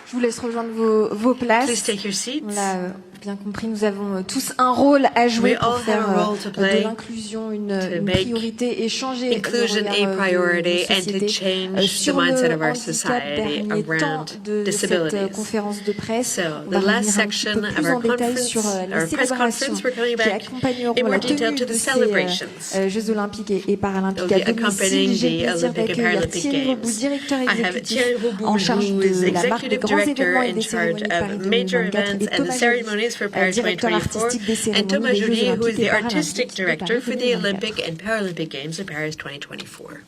Je vous laisse rejoindre vos places. Please take your seats. On l'a bien compris, nous avons tous un rôle à jouer We pour all faire have a role to play de l'inclusion une make priorité et changer inclusion le a regard priority de nos and to sociétés change sur the mindset le of our handicap, society dernier temps around de disabilities. cette conférence de presse. So, On the va last revenir un petit section peu of plus our en détail conference, sur our les press célébrations conference, we're coming qui back accompagneront in more la detail tenue to de the ces celebrations. Jeux olympiques et paralympiques They'll à be accompanying domicile. J'ai the le plaisir Olympic and d'accueillir Paralympic Thierry Roboul, Games. directeur I have exécutif Thierry Roboul, en charge who is de la marque des executive grands director événements et in des charge cérémonies de Paris of major 2024 events et and the Thomas ceremonies for Paris directeur 2024, artistique des and cérémonies Thomas des Jeux Joly, who is olympiques the et artistic paralympiques de Paris director for the 2024. Olympic and Paralympic Games of Paris 2024.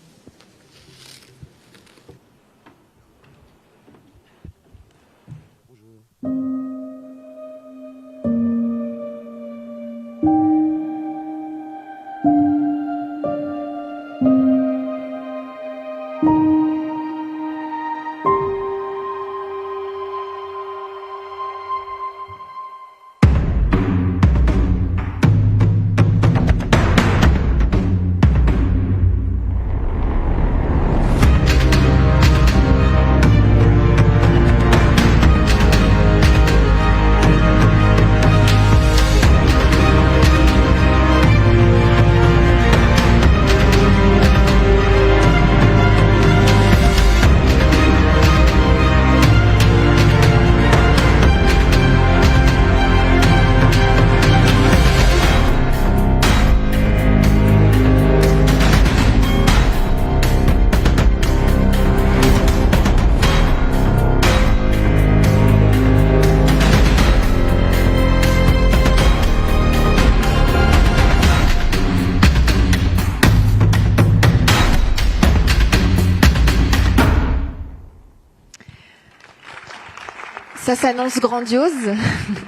Ça s'annonce grandiose.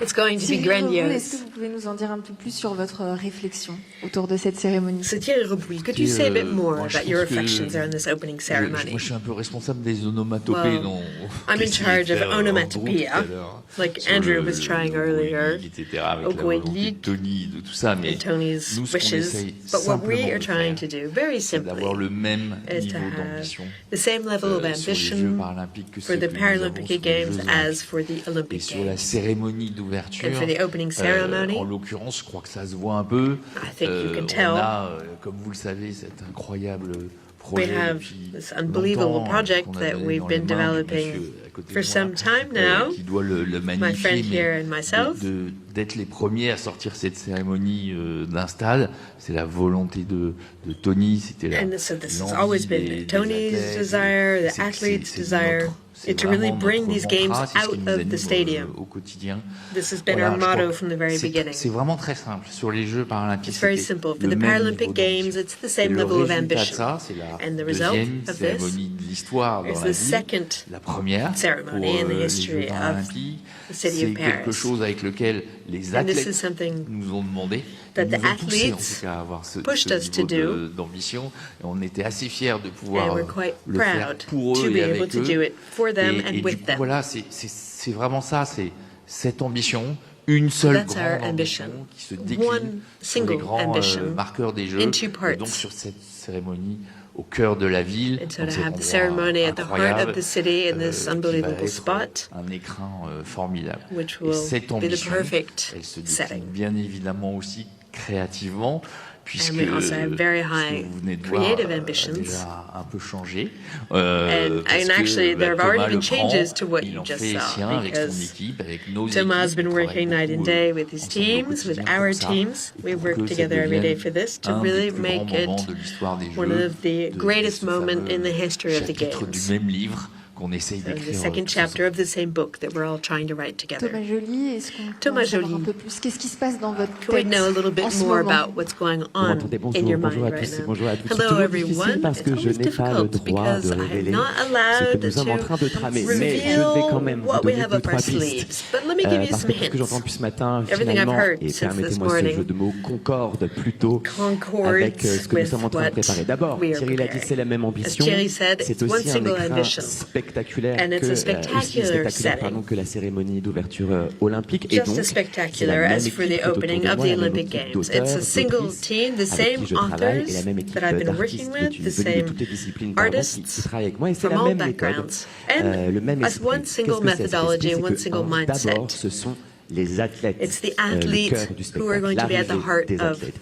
It's going to be Thierry Roboul, grandiose. est-ce que vous pouvez nous en dire un peu plus sur votre réflexion autour de cette cérémonie? So Thierry Roboul, could you say a bit more about your reflections around this opening ceremony? Moi, je suis un peu responsable des onomatopées dont I'm in charge of onomatopoeia, like Andrew was trying earlier, Ogweli, Tony, de tout ça, mais Tony's nous, ce qu'on wishes. essaye But what we simplement are de trying faire, to do, very c'est simply, d'avoir le même is to niveau have d'ambition the same level of sur les Jeux ambition paralympiques que for ceux the que nous avons Paralympic sur les Games Jeux as for the Et Olympic sur la Games. cérémonie d'ouverture, And for the opening ceremony, en l'occurrence, je crois que ça se voit un peu. I think you can On tell. a, comme vous le savez, cet incroyable We projet have depuis this unbelievable longtemps, project qu'on a that donné we've dans les been mains du developing monsieur à côté de for moi, some time now, qui doit le my magnifier, friend here and mais myself. d'être les premiers à sortir cette cérémonie d'un stade. C'est la volonté de Tony, c'était la And so this has always been Tony's desire, the athletes' desire, to really bring these games out of the stadium. Au quotidien. This has been our motto from the very beginning. C'est vraiment très simple. Sur les Jeux paralympiques, It's very simple. For the Paralympic Games, it's the same level of ambition. C'est la And the result deuxième of this cérémonie de l'histoire dans la ville, la première pour les Jeux paralympiques. C'est quelque chose avec lequel les athlètes nous ont demandé, nous ont poussé en tout cas à avoir ce niveau d'ambition. Et on était assez fiers de pouvoir le faire pour eux et avec eux. Et du coup, voilà, c'est vraiment ça, c'est cette ambition. Une seule grande ambition qui se décline sur les grands marqueurs des Jeux, et donc sur cette cérémonie au cœur de la ville, dans cet endroit incroyable, qui va être un écrin formidable. Et cette ambition, elle se décline bien évidemment aussi créativement, puisque ce que vous venez de voir a déjà un peu changé. And actually, there have already been changes to what you just saw, because Thomas has been working night and day with his teams, with our teams. We work together every day for this to really make it one of the greatest moments in the history of the Games. The second chapter of the same book that we're all trying to write together. Thomas Joly, un peu plus. Qu'est-ce qui se passe dans votre tête? Can we know a little bit more about what's going on in your mind right now? Hello everyone. It's always difficult because I'm not allowed to reveal what we have up our sleeves. But let me give you some hints. Everything I've heard since this morning concords with what we are preparing. As Thierry said, it's one single ambition. And it's a spectacular setting. Que la cérémonie d'ouverture olympique. Just as spectacular as for the opening of the Olympic Games. It's a single team, the same authors that I've been working with, the same artists from all backgrounds, and as one single methodology and one single mindset. It's the athletes who are going to be at the heart of the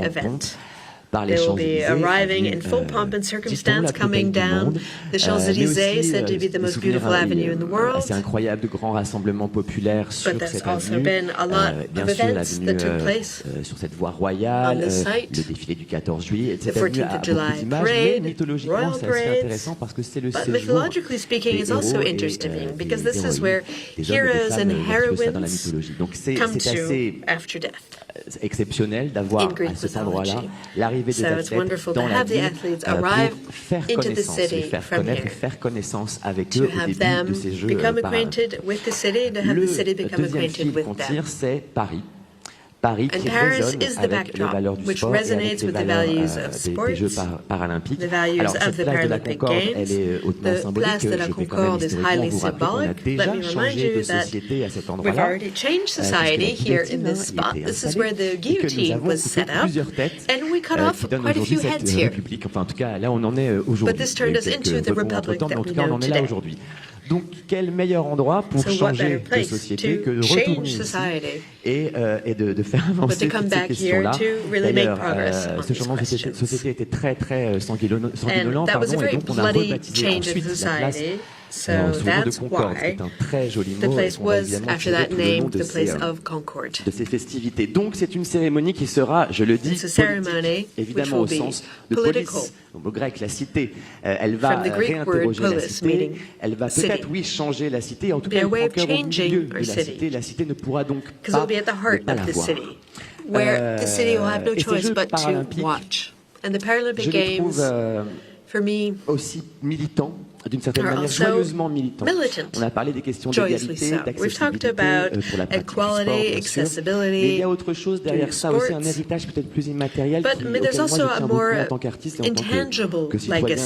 event. They will be arriving in full pomp and circumstance, coming down the Champs-Élysées, said to be the most beautiful avenue in the world. C'est incroyable de grands rassemblements populaires sur cette avenue. Bien sûr, la venue sur cette voie royale, le défilé du 14 juillet, cette avenue a beaucoup d'images, mais mythologiquement, c'est assez intéressant parce que c'est le séjour mythologically speaking, it's also interesting because this is where heroes and heroines come to after death. Exceptionnel d'avoir à cet endroit-là l'arrivée des athlètes dans la ville pour faire connaissance, les faire connaître et faire connaissance avec eux au début de ces Jeux paralympiques. Le deuxième fil qu'on tire, c'est Paris. Paris qui résonne avec les valeurs du sport et avec les valeurs des Jeux paralympiques. Alors, cette place de la Concorde, elle est hautement symbolique. Je vais quand même historiquement vous rappeler qu'on a déjà changé de société à cet endroit-là. Et que nous avons coupé plusieurs têtes qui donnent aujourd'hui cette république. Enfin, en tout cas, là, on en est aujourd'hui. Quelques rebonds entre-temps, mais en tout cas, on en est là aujourd'hui. Donc, quel meilleur endroit pour changer de société que de retourner ici et de faire avancer toutes ces questions-là. D'ailleurs, ce changement de société était très, très sanguinolent, et donc on a rebaptisé ensuite la place sous le nom de Concorde. C'est un très joli mot. On va évidemment tirer le nom de ces festivités. Donc, c'est une cérémonie qui sera, je le dis, politique, évidemment au sens de police. Au mot grec, la cité, elle va réinterroger la cité, elle va peut-être, oui, changer la cité, en tout cas, elle prend cœur au milieu de la cité ne pourra donc pas la voir. Et ces Jeux paralympiques, je les trouve aussi militants, d'une certaine manière, joyeusement militants. On a parlé des questions d'égalité, d'accessibilité pour la pratique du sport, mais il y a autre chose derrière ça, aussi un héritage peut-être plus immatériel auquel moi je tiens beaucoup en tant qu'artiste et en tant que citoyen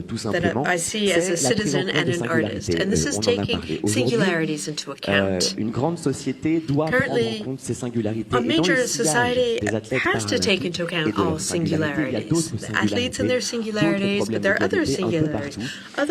tout simplement, c'est la prise en compte des singularités. On en a parlé aujourd'hui. Une grande société doit prendre en compte ces singularités. Et dans le sillage des athlètes paralympiques et de leurs singularités, il y a d'autres singularités, d'autres problématiques un peu partout.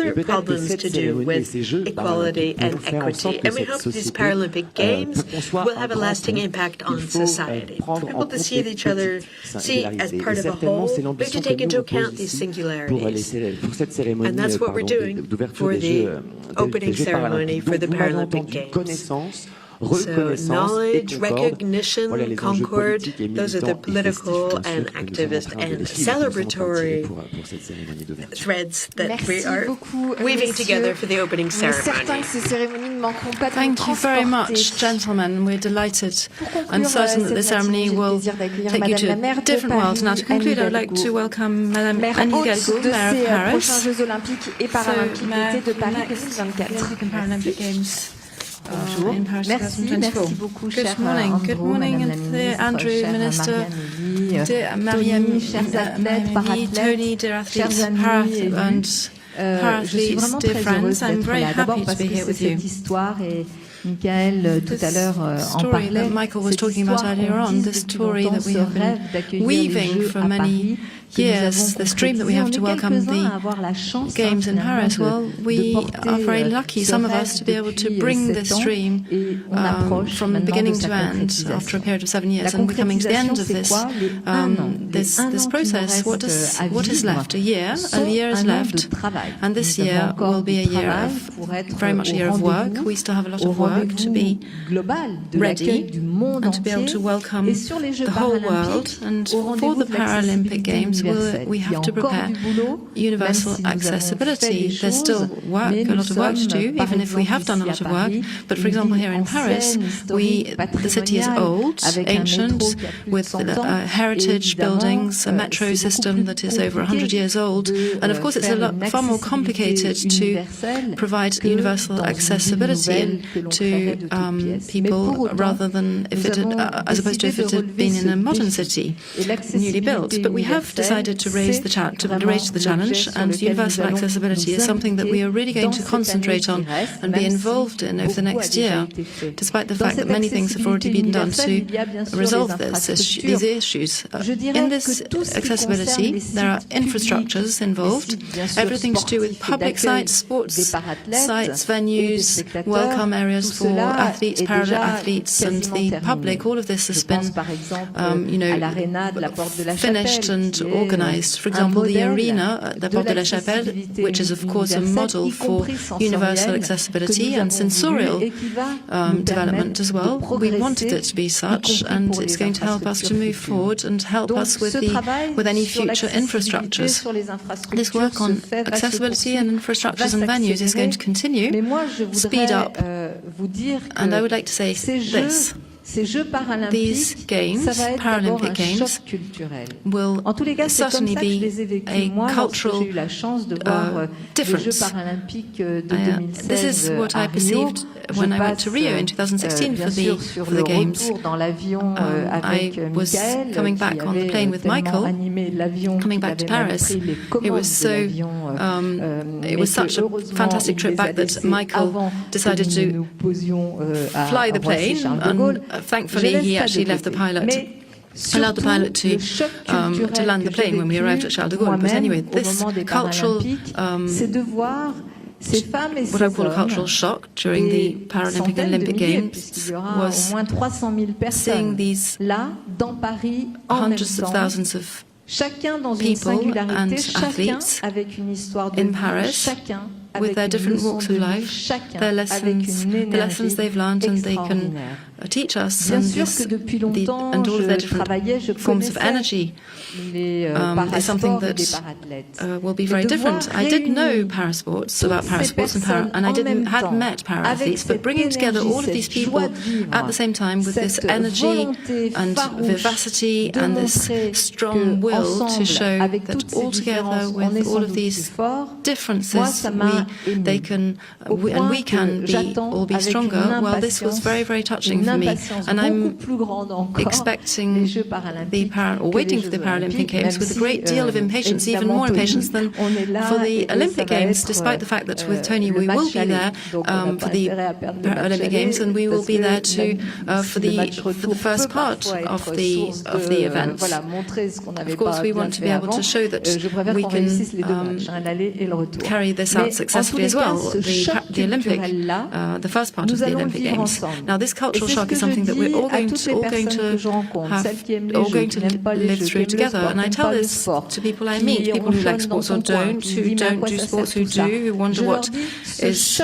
Problems to do with equality and equity. And we hope these Paralympic Games will have a lasting impact on society. For people to see each other, see as part of a whole, we have to take into account these singularities. And that's what we're doing for the opening ceremony for the Paralympic Games. knowledge, recognition, concord, those are the political and activist and celebratory threads that we are weaving together for the opening ceremony. Thank you very much, gentlemen. We're delighted. I'm certain that the ceremony will take you to a different world. Now, to conclude, I would like to welcome Madame Anne Hidalgo, Mayor of Paris. Prochains Jeux Olympiques et Paralympiques d'été de Paris 2024. Bonjour. Merci beaucoup, Good morning, Andrew, Minister, dear Mariam, chers athlètes, Tony, dear athletes, para-athletes, dear friends. I'm very happy to be here with you. Michael, tout à l'heure, en parlait. That Michael was talking about earlier on, this story that we have been weaving for many years, this dream that we have to welcome the Games in Paris. Well, we are very lucky, some of us, to be able to bring this dream from beginning to end after a period of 7 years, and we're coming to the end of this process. What is left? A year is left, and this year will be a year of very much a year of work. We still have a lot of work to be ready and to be able to welcome the whole world. And for the Paralympic Games, we have to prepare universal accessibility. There's still work, a lot of work to do, even if we have done a lot of work. But for example, here in Paris, the city is old, ancient, with heritage buildings, a metro system that is over 100 years old. And of course, it's far more complicated to provide universal accessibility to people rather than as opposed to if it had been in a modern city, newly built. But we have decided to raise the challenge, and universal accessibility is something that we are really going to concentrate on and be involved in over the next year, despite the fact that many things have already been done to resolve these issues. In this accessibility, there are infrastructures involved, everything to do with public sites, sports sites, venues, welcome areas for athletes, para-athletes, and the public. All of this has been, finished and organized. For example, the arena at the Porte de la Chapelle, which is of course a model for universal accessibility and sensorial development as well. We wanted it to be such, and it's going to help us to move forward and help us with any future infrastructures. This work on accessibility and infrastructures and venues is going to continue, speed up, and I would like to say this. These games, Paralympic Games, will certainly be a cultural difference. This is what I perceived when I went to Rio in 2016 for the Games. I was coming back on the plane with Michael, coming back to Paris. It was such a fantastic trip back that Michael decided to fly the plane, and thankfully he actually allowed the pilot to land the plane when we arrived at Charles de Gaulle. But anyway, this cultural what I call a cultural shock during the Paralympic and Olympic Games was seeing these hundreds of thousands of people and athletes in Paris with their different walks of life, their lessons, the lessons they've learned and they can teach us, and all of their different forms of energy is something that will be very different. I did know parasports, and I hadn't met para-athletes, but bringing together all of these people at the same time with this energy and vivacity and this strong will to show that all together with all of these differences we can all be stronger. Well, this was very, very touching for me, and I'm expecting waiting for the Paralympic Games with a great deal of impatience, even more impatience than for the Olympic Games, despite the fact that with Tony we will be there for the Olympic Games, and we will be there too for the first part of the events. Of course, we want to be able to show that we can carry this out successfully as well, the Olympic, the first part of the Olympic Games. Now, this cultural shock shock is something that we're all going to live through together. And I tell this to people I meet, people who like sports or don't, who don't do sports, who do, who wonder what this is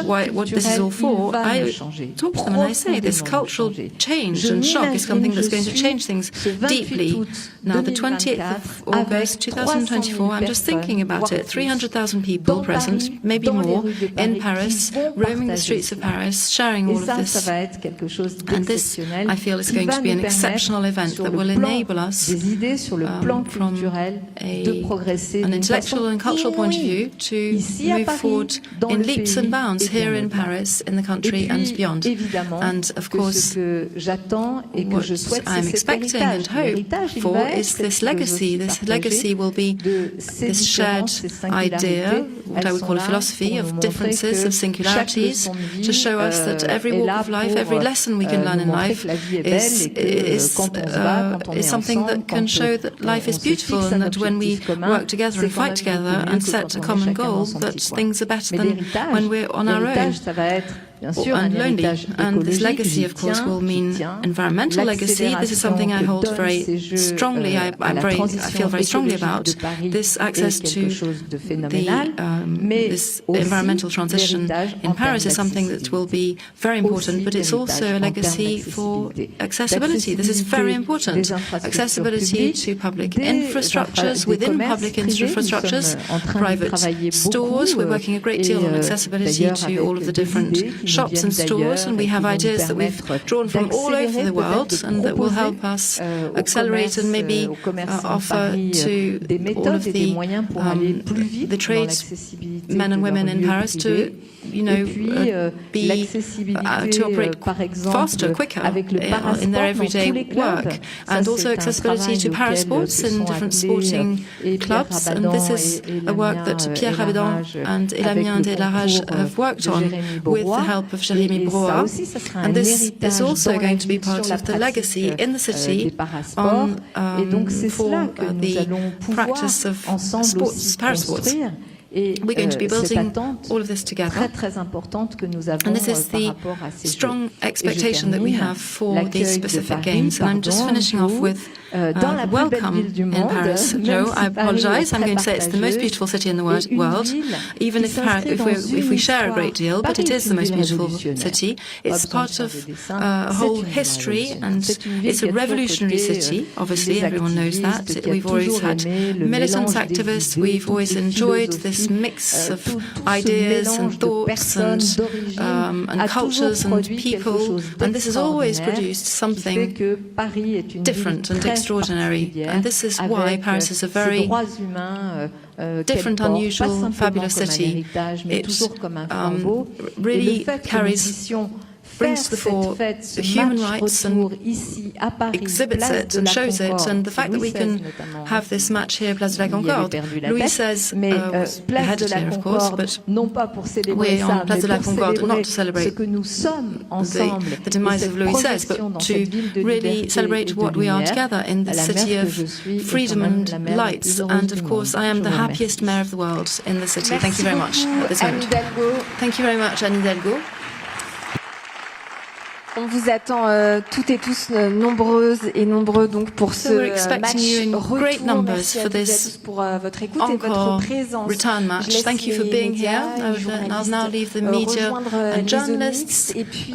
all for. I talk to them and I say this cultural change and shock is something that's going to change things deeply. Now, the 28th of August 2024, I'm just thinking about it, 300,000 people present, maybe more, in Paris, roaming the streets of Paris, sharing all of this. And this, I feel, is going to be an exceptional event that will enable us, from an intellectual and cultural point of view, to move forward in leaps and bounds here in Paris, in the country and beyond. And, of course, what I'm expecting and hope for is this legacy. This legacy will be this shared idea, what I would call a philosophy of differences, of singularities, to show us that every walk of life, every lesson we can learn in life is something that can show that life is beautiful, and that when we work together and fight together and set a common goal, that things are better than when we're on our own and lonely. And this legacy, of course, will mean environmental legacy. This is something I hold very strongly. I feel very strongly about. This access to this environmental transition in Paris is something that will be very important, but it's also a legacy for accessibility. This is very important. Accessibility to public infrastructures, within public infrastructures, private stores. We're working a great deal on accessibility to all of the different shops and stores, and we have ideas that we've drawn from all over the world and that will help us accelerate and maybe offer to all of the tradesmen and women in Paris to to operate faster, quicker in their everyday work, and also accessibility to parasports in different sporting clubs. And this is a work that Pierre Rabedon and Elamien Delarage have worked on with the help of Jérémy Broa. And this is also going to be part of the legacy in the city for the practice of sports, parasports. We're going to be building all of this together. And this is the strong expectation that we have for these specific games. And I'm just finishing off with welcome in Paris. Joe, I apologize. I'm going to say it's the most beautiful city in the world, even if we share a great deal, but it is the most beautiful city. It's part of a whole history, and it's a revolutionary city. Obviously, everyone knows that. We've always had militants, activists. We've always enjoyed this mix of ideas and thoughts and cultures and people, and this has always produced something different and extraordinary. And this is why Paris is a very different, unusual, fabulous city. It really brings to the fore human rights and exhibits it and shows it. And the fact that we can have this match here, Place de la Concorde, Louis XVI was beheaded here, of course, but we're on Place de la Concorde not to celebrate the demise of Louis XVI, but to really celebrate what we are together in the city of freedom and lights. And of course, I am the happiest mayor of the world in the city. Thank you very much at this moment. Thank you very much, Anne Hidalgo. On vous attend toutes et tous nombreuses et nombreux donc pour ce match retour. Merci à tous pour votre écoute et votre présence. Return match. Thank you for being here. I'll now leave the media and journalists. Et puis